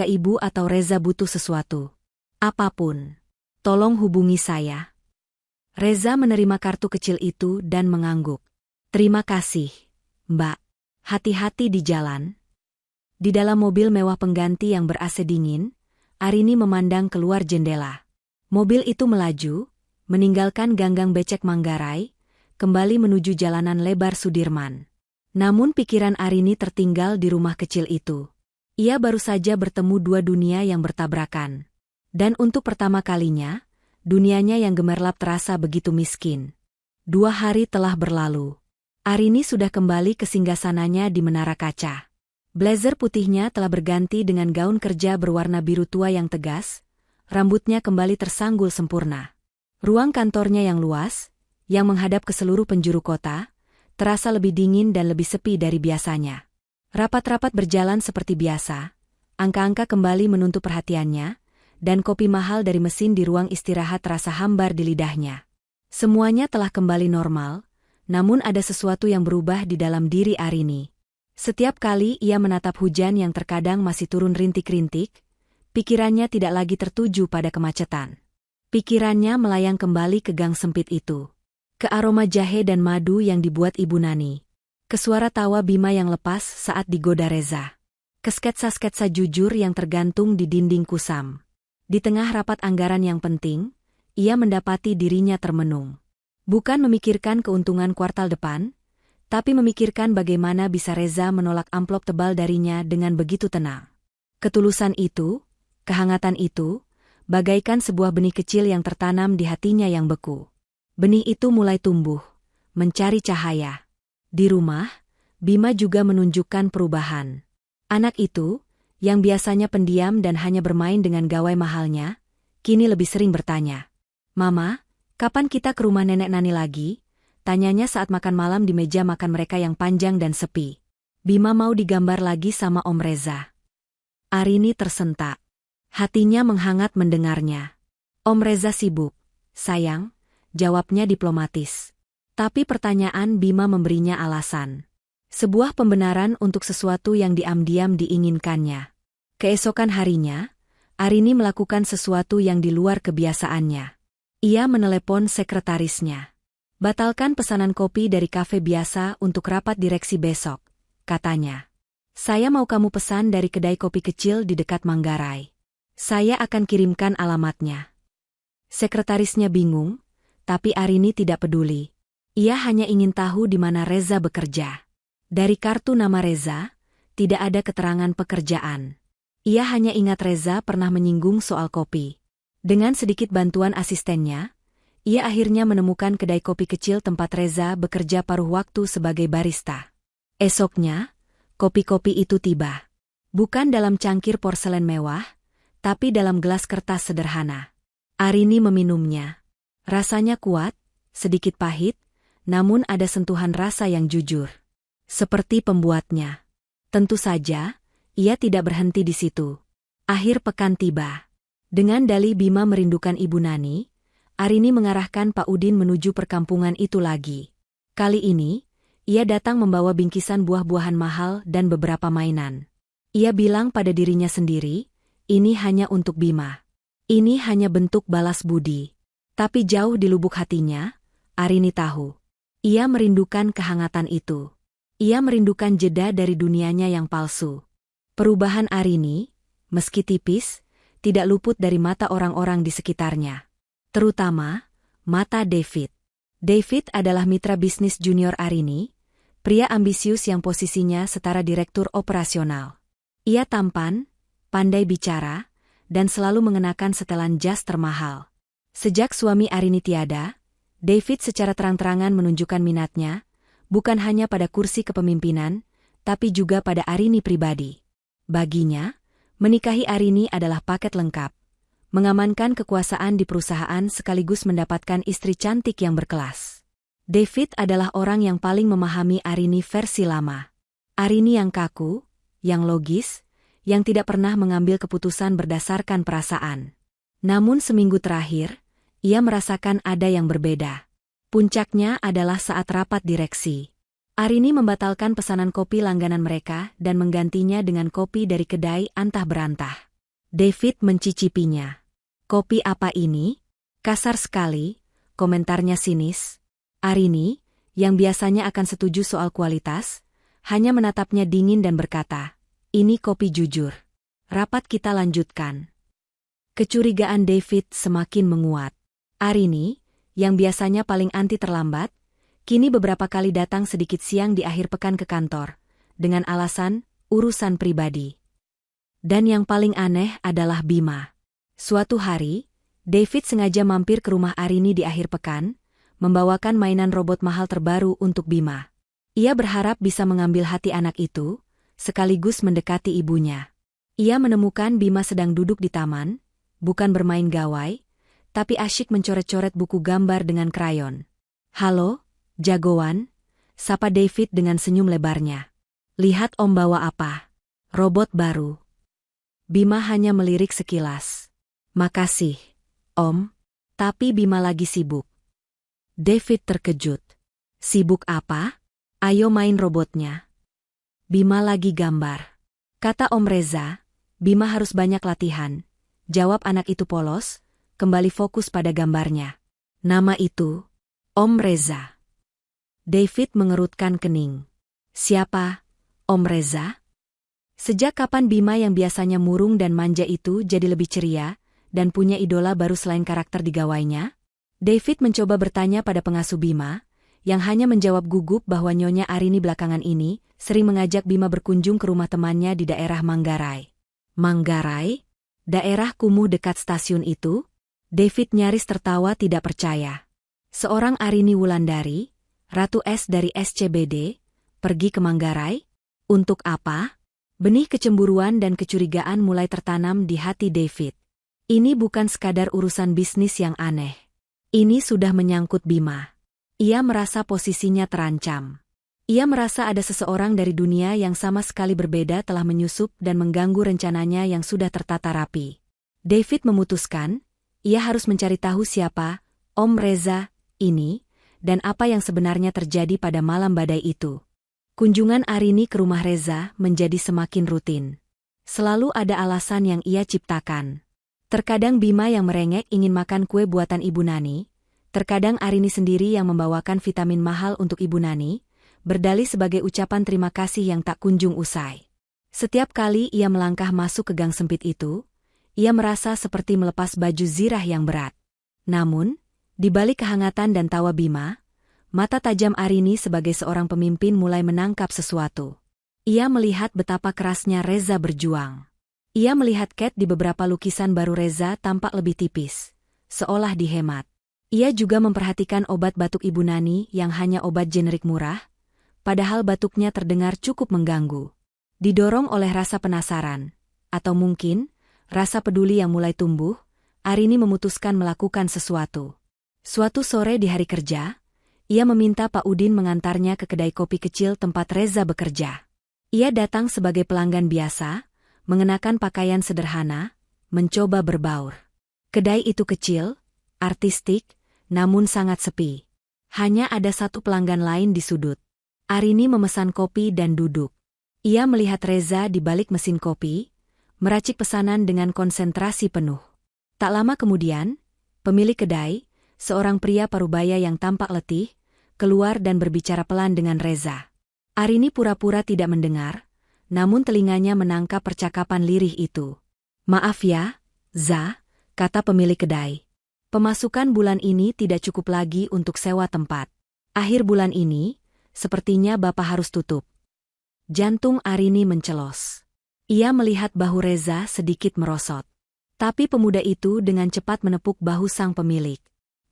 ibu atau Reza butuh sesuatu, apapun, tolong hubungi saya." Reza menerima kartu kecil itu dan mengangguk. "Terima kasih, Mbak. Hati-hati di jalan." Di dalam mobil mewah pengganti yang ber-AC dingin, Arini memandang keluar jendela. Mobil itu melaju, meninggalkan ganggang becek Manggarai, kembali menuju jalanan lebar Sudirman. Namun pikiran Arini tertinggal di rumah kecil itu. Ia baru saja bertemu dua dunia yang bertabrakan. Dan untuk pertama kalinya, dunianya yang gemerlap terasa begitu miskin. 2 hari telah berlalu. Arini sudah kembali ke singgasananya di Menara Kaca. Blazer putihnya telah berganti dengan gaun kerja berwarna biru tua yang tegas, rambutnya kembali tersanggul sempurna. Ruang kantornya yang luas, yang menghadap ke seluruh penjuru kota, terasa lebih dingin dan lebih sepi dari biasanya. Rapat-rapat berjalan seperti biasa, angka-angka kembali menuntut perhatiannya, dan kopi mahal dari mesin di ruang istirahat terasa hambar di lidahnya. Semuanya telah kembali normal, namun ada sesuatu yang berubah di dalam diri Arini. Setiap kali ia menatap hujan yang terkadang masih turun rintik-rintik, pikirannya tidak lagi tertuju pada kemacetan. Pikirannya melayang kembali ke gang sempit itu. Ke aroma jahe dan madu yang dibuat Ibu Nani. Ke suara tawa Bima yang lepas saat digoda Reza. Ke sketsa-sketsa jujur yang tergantung di dinding kusam. Di tengah rapat anggaran yang penting, ia mendapati dirinya termenung. Bukan memikirkan keuntungan kuartal depan, tapi memikirkan bagaimana bisa Reza menolak amplop tebal darinya dengan begitu tenang. Ketulusan itu, kehangatan itu, bagaikan sebuah benih kecil yang tertanam di hatinya yang beku. Benih itu mulai tumbuh, mencari cahaya. Di rumah, Bima juga menunjukkan perubahan. Anak itu, yang biasanya pendiam dan hanya bermain dengan gawai mahalnya, kini lebih sering bertanya, "Mama, kapan kita ke rumah nenek Nani lagi?" Tanyanya saat makan malam di meja makan mereka yang panjang dan sepi. Bima mau digambar lagi sama Om Reza. Arini tersentak. Hatinya menghangat mendengarnya. Om Reza sibuk, sayang, jawabnya diplomatis. Tapi pertanyaan Bima memberinya alasan. Sebuah pembenaran untuk sesuatu yang diam-diam diinginkannya. Keesokan harinya, Arini melakukan sesuatu yang di luar kebiasaannya. Ia menelepon sekretarisnya. Batalkan pesanan kopi dari kafe biasa untuk rapat direksi besok, katanya. Saya mau kamu pesan dari kedai kopi kecil di dekat Manggarai. Saya akan kirimkan alamatnya. Sekretarisnya bingung, tapi Arini tidak peduli. Ia hanya ingin tahu di mana Reza bekerja. Dari kartu nama Reza, tidak ada keterangan pekerjaan. Ia hanya ingat Reza pernah menyinggung soal kopi. Dengan sedikit bantuan asistennya, ia akhirnya menemukan kedai kopi kecil tempat Reza bekerja paruh waktu sebagai barista. Esoknya, kopi-kopi itu tiba. Bukan dalam cangkir porselen mewah, tapi dalam gelas kertas sederhana. Arini meminumnya. Rasanya kuat, sedikit pahit, namun ada sentuhan rasa yang jujur. Seperti pembuatnya. Tentu saja, ia tidak berhenti di situ. Akhir pekan tiba. Dengan dalih Bima merindukan Ibu Nani, Arini mengarahkan Pak Udin menuju perkampungan itu lagi. Kali ini, ia datang membawa bingkisan buah-buahan mahal dan beberapa mainan. Ia bilang pada dirinya sendiri, ini hanya untuk Bima. Ini hanya bentuk balas budi. Tapi jauh di lubuk hatinya, Arini tahu. Ia merindukan kehangatan itu. Ia merindukan jeda dari dunianya yang palsu. Perubahan Arini, meski tipis, tidak luput dari mata orang-orang di sekitarnya. Terutama, mata David. David adalah mitra bisnis junior Arini, pria ambisius yang posisinya setara direktur operasional. Ia tampan, pandai bicara, dan selalu mengenakan setelan jas termahal. Sejak suami Arini tiada, David secara terang-terangan menunjukkan minatnya, bukan hanya pada kursi kepemimpinan, tapi juga pada Arini pribadi. Baginya, menikahi Arini adalah paket lengkap. Mengamankan kekuasaan di perusahaan sekaligus mendapatkan istri cantik yang berkelas. David adalah orang yang paling memahami Arini versi lama. Arini yang kaku, yang logis, yang tidak pernah mengambil keputusan berdasarkan perasaan. Namun seminggu terakhir, ia merasakan ada yang berbeda. Puncaknya adalah saat rapat direksi. Arini membatalkan pesanan kopi langganan mereka dan menggantinya dengan kopi dari kedai antah berantah. David mencicipinya. Kopi apa ini? Kasar sekali, komentarnya sinis. Arini, yang biasanya akan setuju soal kualitas, hanya menatapnya dingin dan berkata, ini kopi jujur. Rapat kita lanjutkan. Kecurigaan David semakin menguat. Arini, yang biasanya paling anti terlambat, kini beberapa kali datang sedikit siang di akhir pekan ke kantor, dengan alasan urusan pribadi. Dan yang paling aneh adalah Bima. Suatu hari, David sengaja mampir ke rumah Arini di akhir pekan, membawakan mainan robot mahal terbaru untuk Bima. Ia berharap bisa mengambil hati anak itu, sekaligus mendekati ibunya. Ia menemukan Bima sedang duduk di taman, bukan bermain gawai, tapi asyik mencoret-coret buku gambar dengan krayon. Halo, jagoan, sapa David dengan senyum lebarnya. Lihat om bawa apa? Robot baru. Bima hanya melirik sekilas. Makasih, om. Tapi Bima lagi sibuk. David terkejut. Sibuk apa? Ayo main robotnya. Bima lagi gambar. Kata Om Reza, Bima harus banyak latihan. Jawab anak itu polos, kembali fokus pada gambarnya. Nama itu, Om Reza. David mengerutkan kening. Siapa, Om Reza? Sejak kapan Bima yang biasanya murung dan manja itu jadi lebih ceria, dan punya idola baru selain karakter di gawainya? David mencoba bertanya pada pengasuh Bima, yang hanya menjawab gugup bahwa Nyonya Arini belakangan ini sering mengajak Bima berkunjung ke rumah temannya di daerah Manggarai. Manggarai? Daerah kumuh dekat stasiun itu? David nyaris tertawa tidak percaya. Seorang Arini Wulandari, Ratu S dari SCBD, pergi ke Manggarai? Untuk apa? Benih kecemburuan dan kecurigaan mulai tertanam di hati David. Ini bukan sekadar urusan bisnis yang aneh. Ini sudah menyangkut Bima. Ia merasa posisinya terancam. Ia merasa ada seseorang dari dunia yang sama sekali berbeda telah menyusup dan mengganggu rencananya yang sudah tertata rapi. David memutuskan, ia harus mencari tahu siapa Om Reza ini, dan apa yang sebenarnya terjadi pada malam badai itu. Kunjungan Arini ke rumah Reza menjadi semakin rutin. Selalu ada alasan yang ia ciptakan. Terkadang Bima yang merengek ingin makan kue buatan Ibu Nani, terkadang Arini sendiri yang membawakan vitamin mahal untuk Ibu Nani, berdalih sebagai ucapan terima kasih yang tak kunjung usai. Setiap kali ia melangkah masuk ke gang sempit itu, ia merasa seperti melepas baju zirah yang berat. Namun, di balik kehangatan dan tawa Bima, mata tajam Arini sebagai seorang pemimpin mulai menangkap sesuatu. Ia melihat betapa kerasnya Reza berjuang. Ia melihat cat di beberapa lukisan baru Reza tampak lebih tipis, seolah dihemat. Ia juga memperhatikan obat batuk Ibu Nani yang hanya obat generik murah, padahal batuknya terdengar cukup mengganggu. Didorong oleh rasa penasaran, atau mungkin rasa peduli yang mulai tumbuh, Arini memutuskan melakukan sesuatu. Suatu sore di hari kerja, ia meminta Pak Udin mengantarnya ke kedai kopi kecil tempat Reza bekerja. Ia datang sebagai pelanggan biasa, mengenakan pakaian sederhana, mencoba berbaur. Kedai itu kecil, artistik, namun sangat sepi. Hanya ada satu pelanggan lain di sudut. Arini memesan kopi dan duduk. Ia melihat Reza di balik mesin kopi, meracik pesanan dengan konsentrasi penuh. Tak lama kemudian, pemilik kedai, seorang pria parubaya yang tampak letih, keluar dan berbicara pelan dengan Reza. Arini pura-pura tidak mendengar, namun telinganya menangkap percakapan lirih itu. "Maaf ya, Za," kata pemilik kedai. "Pemasukan bulan ini tidak cukup lagi untuk sewa tempat. Akhir bulan ini, sepertinya Bapak harus tutup." Jantung Arini mencelos. Ia melihat bahu Reza sedikit merosot. Tapi pemuda itu dengan cepat menepuk bahu sang pemilik.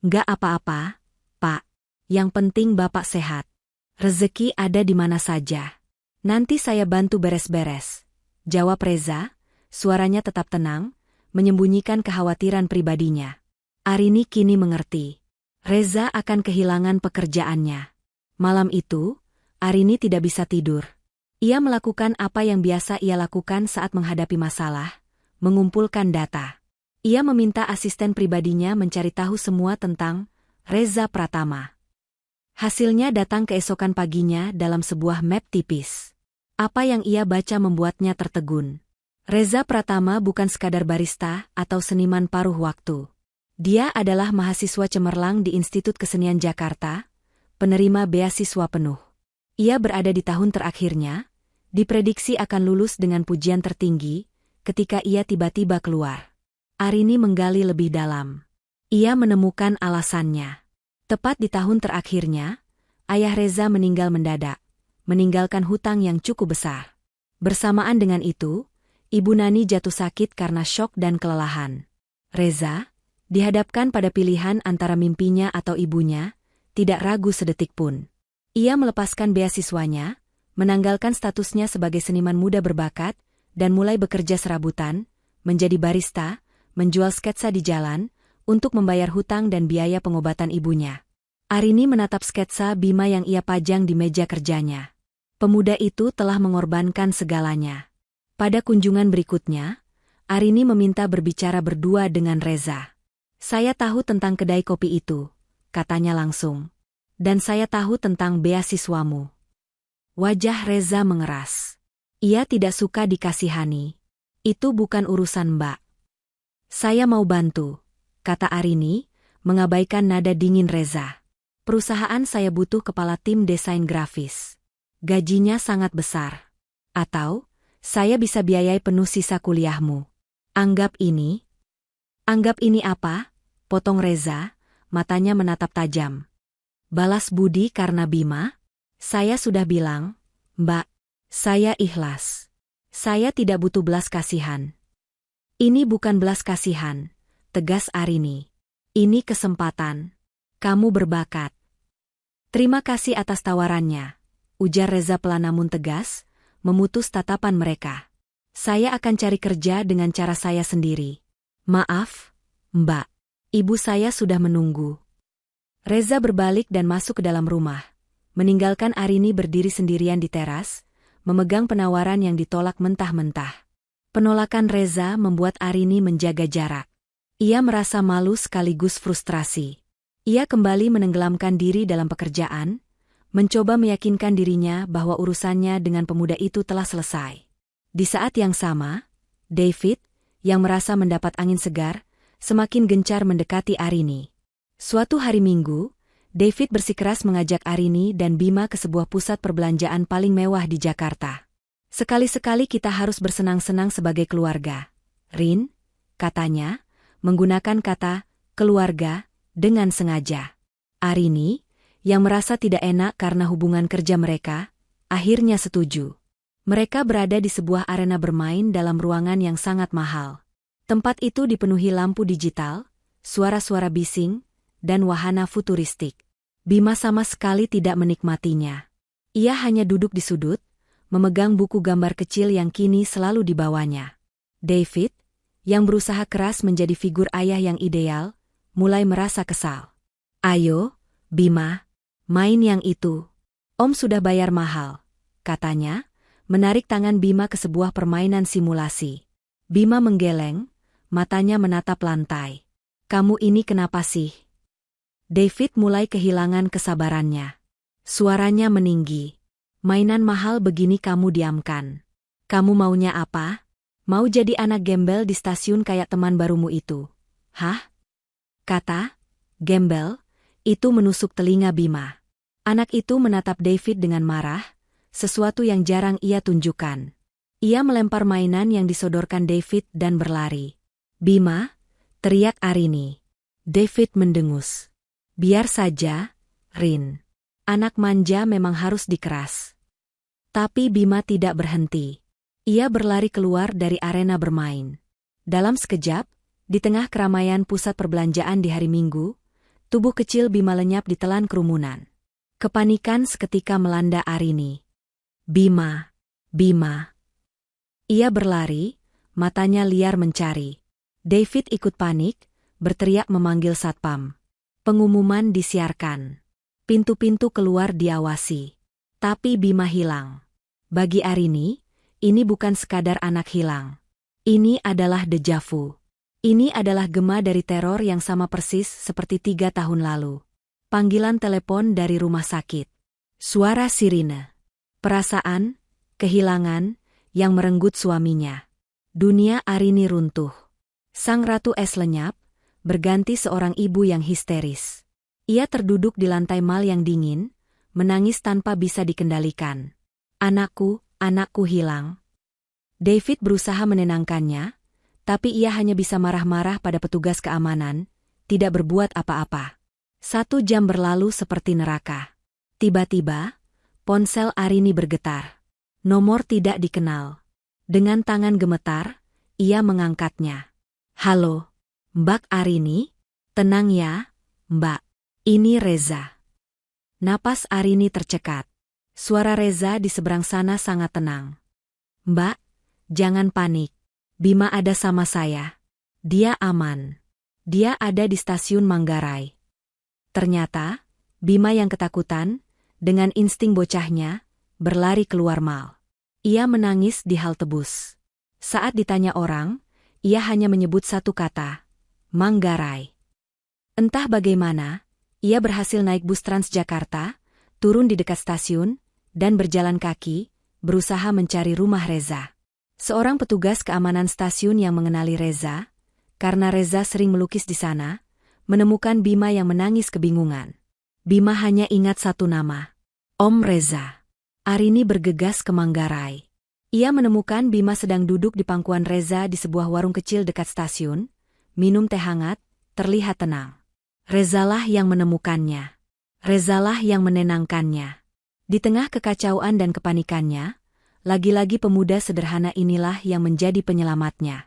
"Nggak apa-apa, Pak. Yang penting Bapak sehat. Rezeki ada di mana saja. Nanti saya bantu beres-beres," jawab Reza, suaranya tetap tenang, menyembunyikan kekhawatiran pribadinya. Arini kini mengerti. Reza akan kehilangan pekerjaannya. Malam itu, Arini tidak bisa tidur. Ia melakukan apa yang biasa ia lakukan saat menghadapi masalah, mengumpulkan data. Ia meminta asisten pribadinya mencari tahu semua tentang Reza Pratama. Hasilnya datang keesokan paginya dalam sebuah map tipis. Apa yang ia baca membuatnya tertegun. Reza Pratama bukan sekadar barista atau seniman paruh waktu. Dia adalah mahasiswa cemerlang di Institut Kesenian Jakarta, penerima beasiswa penuh. Ia berada di tahun terakhirnya, diprediksi akan lulus dengan pujian tertinggi, ketika ia tiba-tiba keluar. Arini menggali lebih dalam. Ia menemukan alasannya. Tepat di tahun terakhirnya, ayah Reza meninggal mendadak, meninggalkan hutang yang cukup besar. Bersamaan dengan itu, Ibu Nani jatuh sakit karena syok dan kelelahan. Reza, dihadapkan pada pilihan antara mimpinya atau ibunya, tidak ragu sedetik pun. Ia melepaskan beasiswanya, menanggalkan statusnya sebagai seniman muda berbakat, dan mulai bekerja serabutan, menjadi barista, menjual sketsa di jalan, untuk membayar hutang dan biaya pengobatan ibunya. Arini menatap sketsa Bima yang ia pajang di meja kerjanya. Pemuda itu telah mengorbankan segalanya. Pada kunjungan berikutnya, Arini meminta berbicara berdua dengan Reza. "Saya tahu tentang kedai kopi itu," katanya langsung. "Dan saya tahu tentang beasiswamu." Wajah Reza mengeras. Ia tidak suka dikasihani. "Itu bukan urusan Mbak. Saya mau bantu," kata Arini, mengabaikan nada dingin Reza. "Perusahaan saya butuh kepala tim desain grafis. Gajinya sangat besar. Atau, saya bisa biayai penuh sisa kuliahmu. Anggap ini." "Anggap ini apa?" potong Reza, matanya menatap tajam. "Balas budi karena Bima? Saya sudah bilang, Mbak, saya ikhlas. Saya tidak butuh belas kasihan." "Ini bukan belas kasihan," tegas Arini. "Ini kesempatan. Kamu berbakat." "Terima kasih atas tawarannya," ujar Reza pelan namun tegas, memutus tatapan mereka. "Saya akan cari kerja dengan cara saya sendiri." "Maaf, Mbak. Ibu saya sudah menunggu." Reza berbalik dan masuk ke dalam rumah. meninggalkan Arini berdiri sendirian di teras, memegang penawaran yang ditolak mentah-mentah. Penolakan Reza membuat Arini menjaga jarak. Ia merasa malu sekaligus frustrasi. Ia kembali menenggelamkan diri dalam pekerjaan, mencoba meyakinkan dirinya bahwa urusannya dengan pemuda itu telah selesai. Di saat yang sama, David, yang merasa mendapat angin segar, semakin gencar mendekati Arini. Suatu hari Minggu, David bersikeras mengajak Arini dan Bima ke sebuah pusat perbelanjaan paling mewah di Jakarta. Sekali-sekali kita harus bersenang-senang sebagai keluarga, Rin, katanya, menggunakan kata keluarga dengan sengaja. Arini, yang merasa tidak enak karena hubungan kerja mereka, akhirnya setuju. Mereka berada di sebuah arena bermain dalam ruangan yang sangat mahal. Tempat itu dipenuhi lampu digital, suara-suara bising, dan wahana futuristik. Bima sama sekali tidak menikmatinya. Ia hanya duduk di sudut, memegang buku gambar kecil yang kini selalu dibawanya. David, yang berusaha keras menjadi figur ayah yang ideal, mulai merasa kesal. "Ayo, Bima, main yang itu. Om sudah bayar mahal," katanya, menarik tangan Bima ke sebuah permainan simulasi. Bima menggeleng, matanya menatap lantai. "Kamu ini kenapa sih?" David mulai kehilangan kesabarannya. Suaranya meninggi. "Mainan mahal begini kamu diamkan. Kamu maunya apa? Mau jadi anak gembel di stasiun kayak teman barumu itu?" "Hah?" Kata gembel itu menusuk telinga Bima. Anak itu menatap David dengan marah, sesuatu yang jarang ia tunjukkan. Ia melempar mainan yang disodorkan David dan berlari. "Bima!" teriak Arini. David mendengus. "Biar saja, Rin. Anak manja memang harus dikeras." Tapi Bima tidak berhenti. Ia berlari keluar dari arena bermain. Dalam sekejap, di tengah keramaian pusat perbelanjaan di hari Minggu, tubuh kecil Bima lenyap ditelan kerumunan. Kepanikan seketika melanda Arini. "Bima! Bima!" Ia berlari, matanya liar mencari. David ikut panik, berteriak memanggil satpam. Pengumuman disiarkan. Pintu-pintu keluar diawasi. Tapi Bima hilang. Bagi Arini, ini bukan sekadar anak hilang. Ini adalah dejavu. Ini adalah gema dari teror yang sama persis seperti 3 tahun lalu. Panggilan telepon dari rumah sakit. Suara sirine. Perasaan, kehilangan, yang merenggut suaminya. Dunia Arini runtuh. Sang ratu es lenyap, berganti seorang ibu yang histeris. Ia terduduk di lantai mal yang dingin, menangis tanpa bisa dikendalikan. "Anakku, anakku hilang." David berusaha menenangkannya, tapi ia hanya bisa marah-marah pada petugas keamanan, tidak berbuat apa-apa. 1 jam berlalu seperti neraka. Tiba-tiba, ponsel Arini bergetar. Nomor tidak dikenal. Dengan tangan gemetar, ia mengangkatnya. "Halo, Mbak Arini? Tenang ya, Mbak. Ini Reza." Napas Arini tercekat. Suara Reza di seberang sana sangat tenang. "Mbak, jangan panik. Bima ada sama saya. Dia aman. Dia ada di stasiun Manggarai." Ternyata, Bima yang ketakutan, dengan insting bocahnya, berlari keluar mal. Ia menangis di halte bus. Saat ditanya orang, ia hanya menyebut satu kata, Manggarai. Entah bagaimana, ia berhasil naik bus Transjakarta, turun di dekat stasiun, dan berjalan kaki, berusaha mencari rumah Reza. Seorang petugas keamanan stasiun yang mengenali Reza, karena Reza sering melukis di sana, menemukan Bima yang menangis kebingungan. Bima hanya ingat satu nama, Om Reza. Arini bergegas ke Manggarai. Ia menemukan Bima sedang duduk di pangkuan Reza di sebuah warung kecil dekat stasiun, minum teh hangat, terlihat tenang. Rezalah yang menemukannya. Rezalah yang menenangkannya. Di tengah kekacauan dan kepanikannya, lagi-lagi pemuda sederhana inilah yang menjadi penyelamatnya.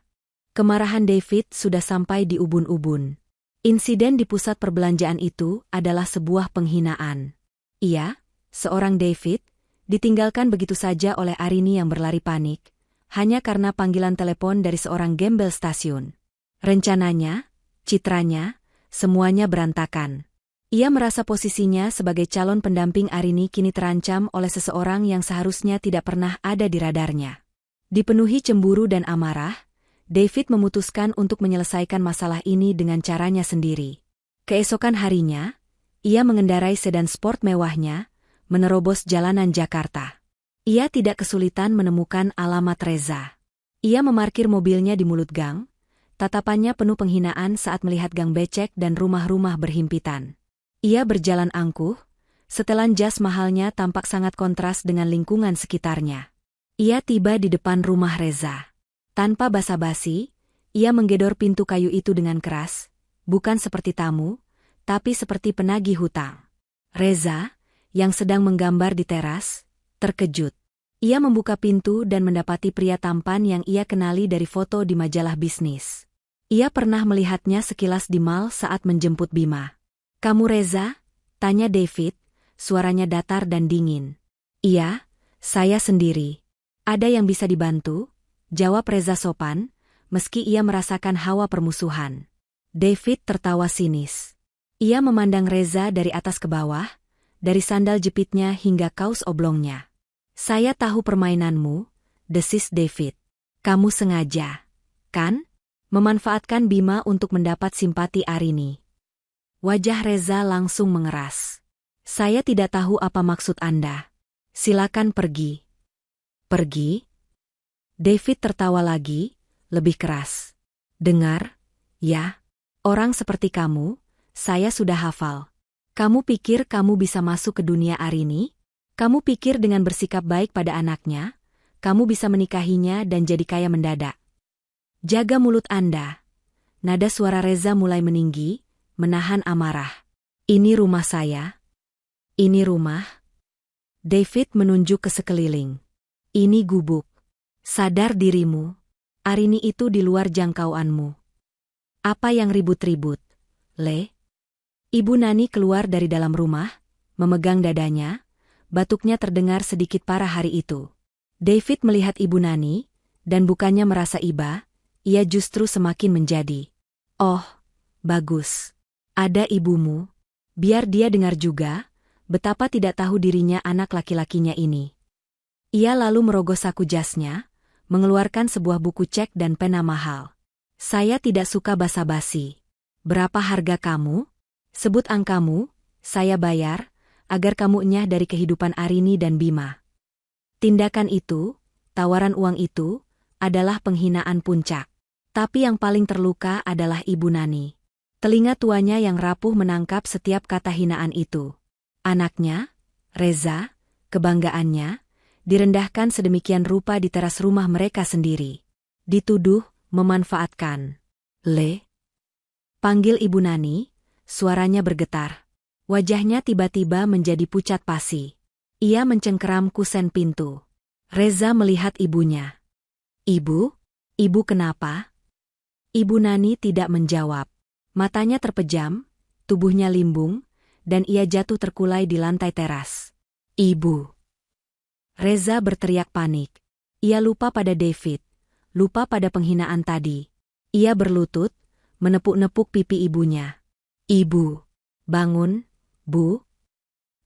Kemarahan David sudah sampai di ubun-ubun. Insiden di pusat perbelanjaan itu adalah sebuah penghinaan. Ia, seorang David, ditinggalkan begitu saja oleh Arini yang berlari panik, hanya karena panggilan telepon dari seorang gembel stasiun. Rencananya, citranya, semuanya berantakan. Ia merasa posisinya sebagai calon pendamping Arini kini terancam oleh seseorang yang seharusnya tidak pernah ada di radarnya. Dipenuhi cemburu dan amarah, David memutuskan untuk menyelesaikan masalah ini dengan caranya sendiri. Keesokan harinya, ia mengendarai sedan sport mewahnya, menerobos jalanan Jakarta. Ia tidak kesulitan menemukan alamat Reza. Ia memarkir mobilnya di mulut gang, tatapannya penuh penghinaan saat melihat gang becek dan rumah-rumah berhimpitan. Ia berjalan angkuh, setelan jas mahalnya tampak sangat kontras dengan lingkungan sekitarnya. Ia tiba di depan rumah Reza. Tanpa basa-basi, ia menggedor pintu kayu itu dengan keras, bukan seperti tamu, tapi seperti penagih hutang. Reza, yang sedang menggambar di teras, terkejut. Ia membuka pintu dan mendapati pria tampan yang ia kenali dari foto di majalah bisnis. Ia pernah melihatnya sekilas di mal saat menjemput Bima. "Kamu Reza?" tanya David, suaranya datar dan dingin. "Iya, saya sendiri." "Ada yang bisa dibantu?" jawab Reza sopan, meski ia merasakan hawa permusuhan. David tertawa sinis. Ia memandang Reza dari atas ke bawah, dari sandal jepitnya hingga kaos oblongnya. "Saya tahu permainanmu," desis David. "Kamu sengaja, kan? Memanfaatkan Bima untuk mendapat simpati Arini." Wajah Reza langsung mengeras. "Saya tidak tahu apa maksud Anda. Silakan pergi." "Pergi?" David tertawa lagi, lebih keras. "Dengar, ya, orang seperti kamu, saya sudah hafal. Kamu pikir kamu bisa masuk ke dunia Arini? Kamu pikir dengan bersikap baik pada anaknya, kamu bisa menikahinya dan jadi kaya mendadak? Jaga mulut Anda." Nada suara Reza mulai meninggi, menahan amarah. "Ini rumah saya. Ini rumah." David menunjuk ke sekeliling. "Ini gubuk. Sadar dirimu. Arini itu di luar jangkauanmu. Apa yang ribut-ribut, Le?" Ibu Nani keluar dari dalam rumah, memegang dadanya, batuknya terdengar sedikit parah hari itu. David melihat Ibu Nani, dan bukannya merasa iba, ia justru semakin menjadi. "Oh, bagus. Ada ibumu." Biar dia dengar juga, betapa tidak tahu dirinya anak laki-lakinya ini. Ia lalu merogoh saku jasnya, mengeluarkan sebuah buku cek dan pena mahal. "Saya tidak suka basa-basi. Berapa harga kamu? Sebut angkamu, saya bayar, agar kamu nyah dari kehidupan Arini dan Bima." Tindakan itu, tawaran uang itu, adalah penghinaan puncak. Tapi yang paling terluka adalah Ibu Nani. Telinga tuanya yang rapuh menangkap setiap kata hinaan itu. Anaknya, Reza, kebanggaannya, direndahkan sedemikian rupa di teras rumah mereka sendiri. Dituduh, memanfaatkan. "Le?" panggil Ibu Nani, suaranya bergetar. Wajahnya tiba-tiba menjadi pucat pasi. Ia mencengkeram kusen pintu. Reza melihat ibunya. "Ibu? Ibu kenapa?" Ibu Nani tidak menjawab. Matanya terpejam, tubuhnya limbung, dan ia jatuh terkulai di lantai teras. "Ibu!" Reza berteriak panik. Ia lupa pada David, lupa pada penghinaan tadi. Ia berlutut, menepuk-nepuk pipi ibunya. "Ibu, bangun, Bu."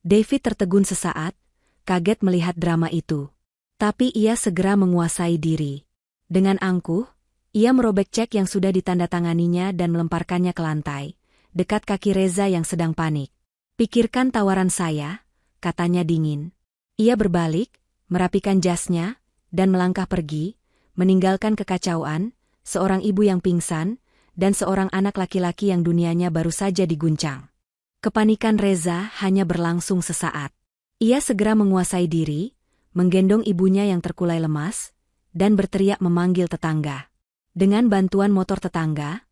David tertegun sesaat, kaget melihat drama itu. Tapi ia segera menguasai diri. Dengan angkuh, ia merobek cek yang sudah ditandatanganinya dan melemparkannya ke lantai, dekat kaki Reza yang sedang panik. "Pikirkan tawaran saya," katanya dingin. Ia berbalik, merapikan jasnya, dan melangkah pergi, meninggalkan kekacauan, seorang ibu yang pingsan, dan seorang anak laki-laki yang dunianya baru saja diguncang. Kepanikan Reza hanya berlangsung sesaat. Ia segera menguasai diri, menggendong ibunya yang terkulai lemas, dan berteriak memanggil tetangga. Dengan bantuan motor tetangga,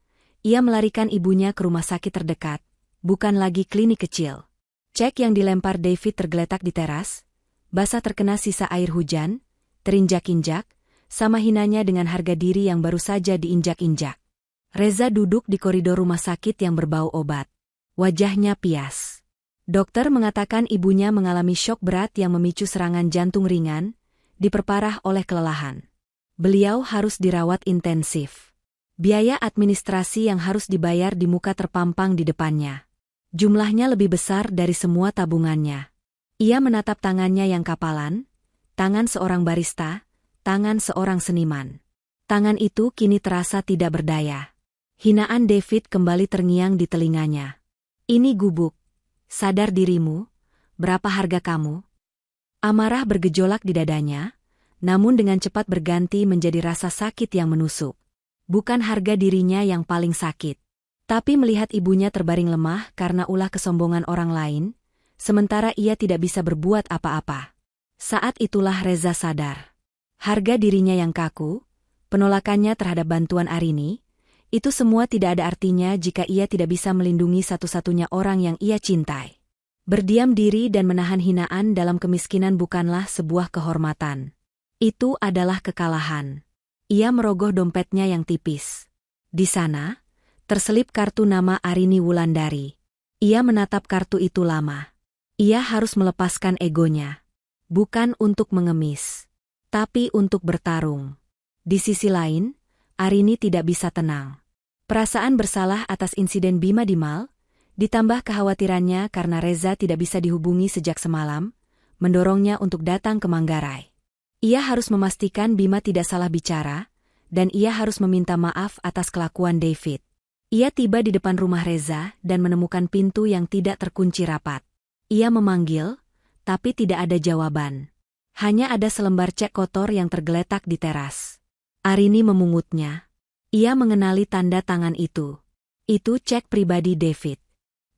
ia melarikan ibunya ke rumah sakit terdekat, bukan lagi klinik kecil. Cek yang dilempar David tergeletak di teras, basah terkena sisa air hujan, terinjak-injak, sama hinanya dengan harga diri yang baru saja diinjak-injak. Reza duduk di koridor rumah sakit yang berbau obat. Wajahnya pias. Dokter mengatakan ibunya mengalami syok berat yang memicu serangan jantung ringan, diperparah oleh kelelahan. Beliau harus dirawat intensif. Biaya administrasi yang harus dibayar di muka terpampang di depannya. Jumlahnya lebih besar dari semua tabungannya. Ia menatap tangannya yang kapalan, tangan seorang barista, tangan seorang seniman. Tangan itu kini terasa tidak berdaya. Hinaan David kembali terngiang di telinganya. Ini gubuk. Sadar dirimu, berapa harga kamu? Amarah bergejolak di dadanya, namun dengan cepat berganti menjadi rasa sakit yang menusuk. Bukan harga dirinya yang paling sakit, tapi melihat ibunya terbaring lemah karena ulah kesombongan orang lain, sementara ia tidak bisa berbuat apa-apa. Saat itulah Reza sadar. Harga dirinya yang kaku, penolakannya terhadap bantuan Arini, itu semua tidak ada artinya jika ia tidak bisa melindungi satu-satunya orang yang ia cintai. Berdiam diri dan menahan hinaan dalam kemiskinan bukanlah sebuah kehormatan. Itu adalah kekalahan. Ia merogoh dompetnya yang tipis. Di sana, terselip kartu nama Arini Wulandari. Ia menatap kartu itu lama. Ia harus melepaskan egonya. Bukan untuk mengemis, tapi untuk bertarung. Di sisi lain, Arini tidak bisa tenang. Perasaan bersalah atas insiden Bima di Mal, ditambah kekhawatirannya karena Reza tidak bisa dihubungi sejak semalam, mendorongnya untuk datang ke Manggarai. Ia harus memastikan Bima tidak salah bicara, dan ia harus meminta maaf atas kelakuan David. Ia tiba di depan rumah Reza dan menemukan pintu yang tidak terkunci rapat. Ia memanggil, tapi tidak ada jawaban. Hanya ada selembar cek kotor yang tergeletak di teras. Arini memungutnya. Ia mengenali tanda tangan itu. Itu cek pribadi David.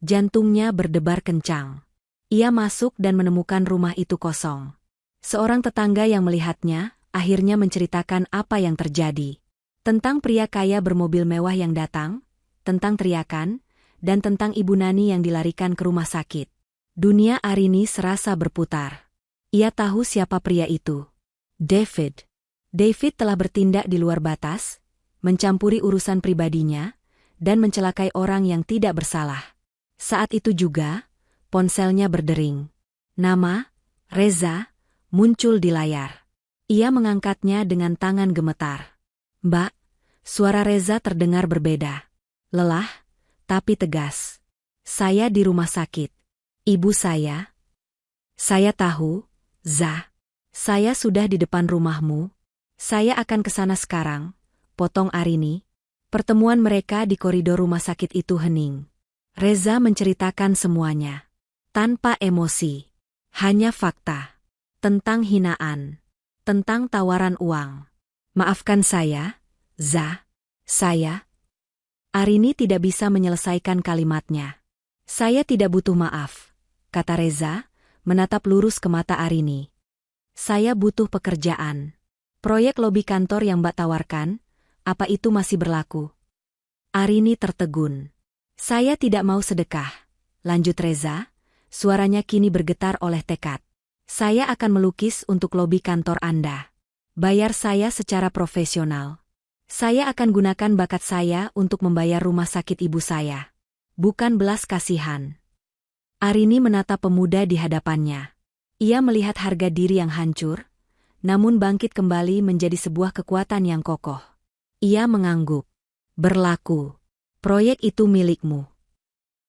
Jantungnya berdebar kencang. Ia masuk dan menemukan rumah itu kosong. Seorang tetangga yang melihatnya, akhirnya menceritakan apa yang terjadi. Tentang pria kaya bermobil mewah yang datang, tentang teriakan, dan tentang Ibu Nani yang dilarikan ke rumah sakit. Dunia Arini serasa berputar. Ia tahu siapa pria itu. David. David telah bertindak di luar batas, mencampuri urusan pribadinya, dan mencelakai orang yang tidak bersalah. Saat itu juga, ponselnya berdering. Nama, Reza, muncul di layar. Ia mengangkatnya dengan tangan gemetar. "Mbak," suara Reza terdengar berbeda. Lelah, tapi tegas. "Saya di rumah sakit. Ibu saya." "Saya tahu, Zah. Saya sudah di depan rumahmu. Saya akan ke sana sekarang," potong Arini. Pertemuan mereka di koridor rumah sakit itu hening. Reza menceritakan semuanya. Tanpa emosi. Hanya fakta. Tentang hinaan. Tentang tawaran uang. "Maafkan saya, Zah. Saya..." Arini tidak bisa menyelesaikan kalimatnya. "Saya tidak butuh maaf," kata Reza, menatap lurus ke mata Arini. "Saya butuh pekerjaan. Proyek lobi kantor yang Mbak tawarkan, apa itu masih berlaku?" Arini tertegun. "Saya tidak mau sedekah," lanjut Reza, suaranya kini bergetar oleh tekad. "Saya akan melukis untuk lobi kantor Anda. Bayar saya secara profesional. Saya akan gunakan bakat saya untuk membayar rumah sakit ibu saya. Bukan belas kasihan." Arini menatap pemuda di hadapannya. Ia melihat harga diri yang hancur, namun bangkit kembali menjadi sebuah kekuatan yang kokoh. Ia mengangguk. "Berlaku. Proyek itu milikmu."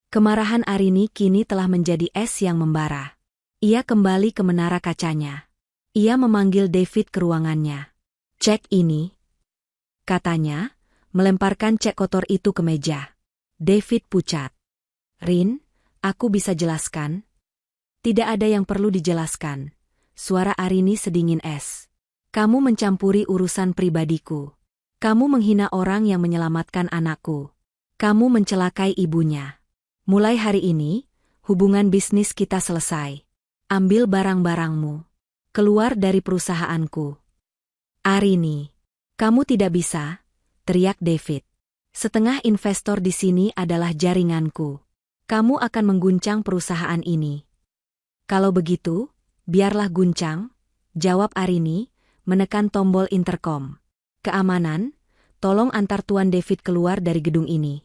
Kemarahan Arini kini telah menjadi es yang membara. Ia kembali ke menara kacanya. Ia memanggil David ke ruangannya. "Cek ini," katanya, melemparkan cek kotor itu ke meja. David pucat. "Rin, aku bisa jelaskan?" "Tidak ada yang perlu dijelaskan," suara Arini sedingin es. "Kamu mencampuri urusan pribadiku. Kamu menghina orang yang menyelamatkan anakku. Kamu mencelakai ibunya. Mulai hari ini, hubungan bisnis kita selesai. Ambil barang-barangmu. Keluar dari perusahaanku." "Arini, kamu tidak bisa," teriak David. "Setengah investor di sini adalah jaringanku. Kamu akan mengguncang perusahaan ini." "Kalau begitu, biarlah guncang," jawab Arini, menekan tombol intercom. "Keamanan, tolong antar Tuan David keluar dari gedung ini."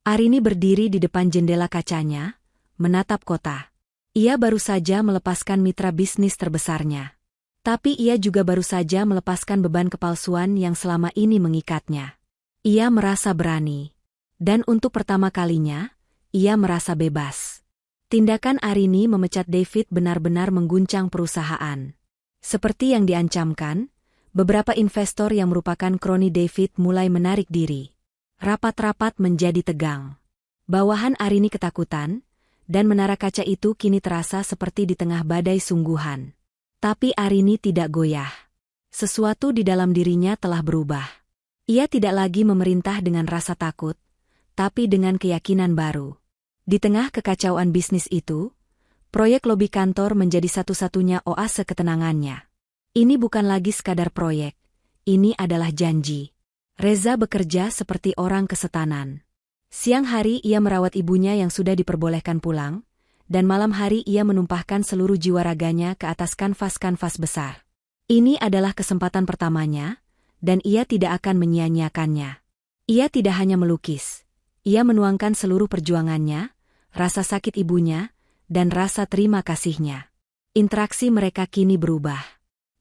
Arini berdiri di depan jendela kacanya, menatap kota. Ia baru saja melepaskan mitra bisnis terbesarnya. Tapi ia juga baru saja melepaskan beban kepalsuan yang selama ini mengikatnya. Ia merasa berani. Dan untuk pertama kalinya, ia merasa bebas. Tindakan Arini memecat David benar-benar mengguncang perusahaan. Seperti yang diancamkan, beberapa investor yang merupakan kroni David mulai menarik diri. Rapat-rapat menjadi tegang. Bawahan Arini ketakutan, dan menara kaca itu kini terasa seperti di tengah badai sungguhan. Tapi Arini tidak goyah. Sesuatu di dalam dirinya telah berubah. Ia tidak lagi memerintah dengan rasa takut, tapi dengan keyakinan baru. Di tengah kekacauan bisnis itu, proyek lobi kantor menjadi satu-satunya oase ketenangannya. Ini bukan lagi sekadar proyek, ini adalah janji. Reza bekerja seperti orang kesetanan. Siang hari ia merawat ibunya yang sudah diperbolehkan pulang, dan malam hari ia menumpahkan seluruh jiwa raganya ke atas kanvas-kanvas besar. Ini adalah kesempatan pertamanya, dan ia tidak akan menyia-nyiakannya. Ia tidak hanya melukis, ia menuangkan seluruh perjuangannya, rasa sakit ibunya, dan rasa terima kasihnya. Interaksi mereka kini berubah.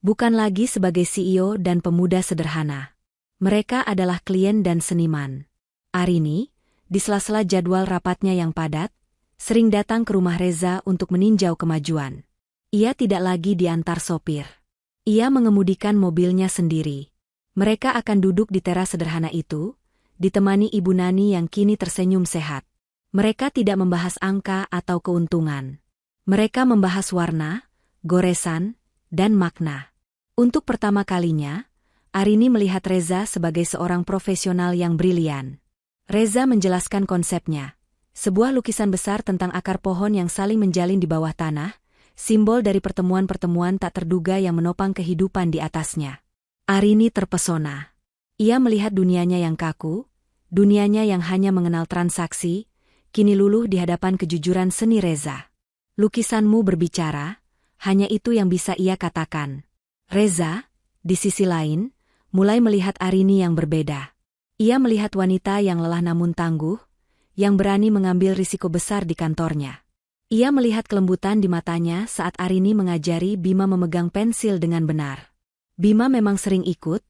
Bukan lagi sebagai CEO dan pemuda sederhana. Mereka adalah klien dan seniman. Arini, di sela-sela jadwal rapatnya yang padat, sering datang ke rumah Reza untuk meninjau kemajuan. Ia tidak lagi diantar sopir. Ia mengemudikan mobilnya sendiri. Mereka akan duduk di teras sederhana itu, ditemani Ibu Nani yang kini tersenyum sehat. Mereka tidak membahas angka atau keuntungan. Mereka membahas warna, goresan, dan makna. Untuk pertama kalinya, Arini melihat Reza sebagai seorang profesional yang brilian. Reza menjelaskan konsepnya. Sebuah lukisan besar tentang akar pohon yang saling menjalin di bawah tanah, simbol dari pertemuan-pertemuan tak terduga yang menopang kehidupan di atasnya. Arini terpesona. Ia melihat dunianya yang kaku, dunianya yang hanya mengenal transaksi, kini luluh di hadapan kejujuran seni Reza. Lukisanmu berbicara, hanya itu yang bisa ia katakan. Reza, di sisi lain, mulai melihat Arini yang berbeda. Ia melihat wanita yang lelah namun tangguh, yang berani mengambil risiko besar di kantornya. Ia melihat kelembutan di matanya saat Arini mengajari Bima memegang pensil dengan benar. Bima memang sering ikut,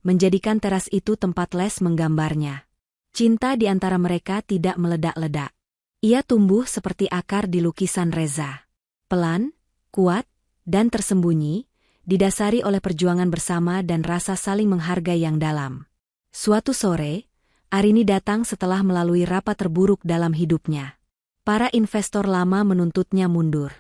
menjadikan teras itu tempat les menggambarnya. Cinta di antara mereka tidak meledak-ledak. Ia tumbuh seperti akar di lukisan Reza. Pelan, kuat, dan tersembunyi, didasari oleh perjuangan bersama dan rasa saling menghargai yang dalam. Suatu sore, Arini datang setelah melalui rapat terburuk dalam hidupnya. Para investor lama menuntutnya mundur.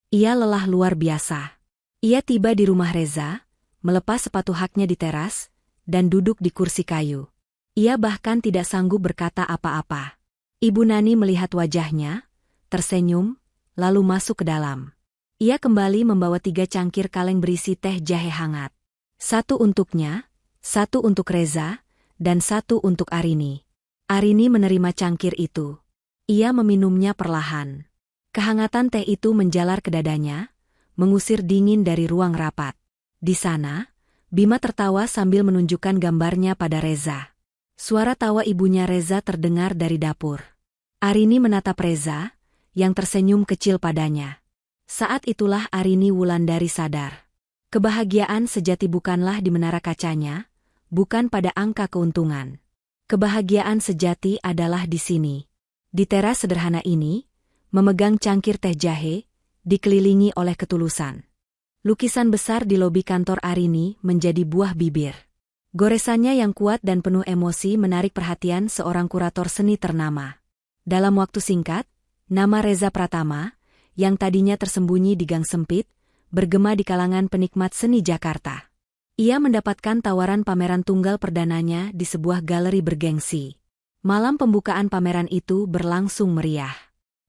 Ia lelah luar biasa. Ia tiba di rumah Reza, melepas sepatu haknya di teras, dan duduk di kursi kayu. Ia bahkan tidak sanggup berkata apa-apa. Ibu Nani melihat wajahnya, tersenyum, lalu masuk ke dalam. Ia kembali membawa 3 cangkir kaleng berisi teh jahe hangat. 1 untuknya, 1 untuk Reza, dan 1 untuk Arini. Arini menerima cangkir itu. Ia meminumnya perlahan. Kehangatan teh itu menjalar ke dadanya, mengusir dingin dari ruang rapat. Di sana, Bima tertawa sambil menunjukkan gambarnya pada Reza. Suara tawa ibunya Reza terdengar dari dapur. Arini menatap Reza, yang tersenyum kecil padanya. Saat itulah Arini Wulandari sadar. Kebahagiaan sejati bukanlah di menara kacanya, bukan pada angka keuntungan. Kebahagiaan sejati adalah di sini. Di teras sederhana ini, memegang cangkir teh jahe, dikelilingi oleh ketulusan. Lukisan besar di lobi kantor Arini menjadi buah bibir. Goresannya yang kuat dan penuh emosi menarik perhatian seorang kurator seni ternama. Dalam waktu singkat, nama Reza Pratama, yang tadinya tersembunyi di gang sempit, bergema di kalangan penikmat seni Jakarta. Ia mendapatkan tawaran pameran tunggal perdananya di sebuah galeri bergengsi. Malam pembukaan pameran itu berlangsung meriah.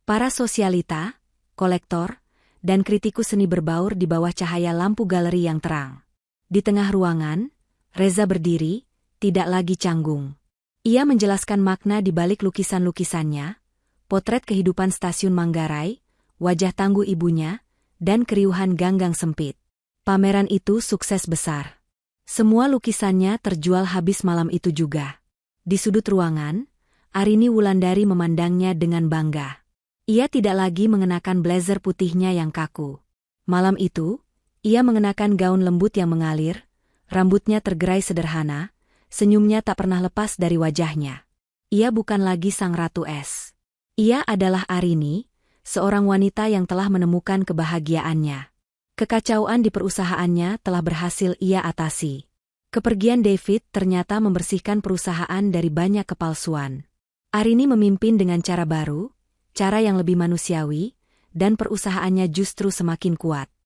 Para sosialita, kolektor, dan kritikus seni berbaur di bawah cahaya lampu galeri yang terang. Di tengah ruangan, Reza berdiri, tidak lagi canggung. Ia menjelaskan makna di balik lukisan-lukisannya, potret kehidupan stasiun Manggarai, wajah tangguh ibunya, dan keriuhan ganggang sempit. Pameran itu sukses besar. Semua lukisannya terjual habis malam itu juga. Di sudut ruangan, Arini Wulandari memandangnya dengan bangga. Ia tidak lagi mengenakan blazer putihnya yang kaku. Malam itu, ia mengenakan gaun lembut yang mengalir, rambutnya tergerai sederhana, senyumnya tak pernah lepas dari wajahnya. Ia bukan lagi sang ratu es. Ia adalah Arini, seorang wanita yang telah menemukan kebahagiaannya. Kekacauan di perusahaannya telah berhasil ia atasi. Kepergian David ternyata membersihkan perusahaan dari banyak kepalsuan. Arini memimpin dengan cara baru, cara yang lebih manusiawi, dan perusahaannya justru semakin kuat.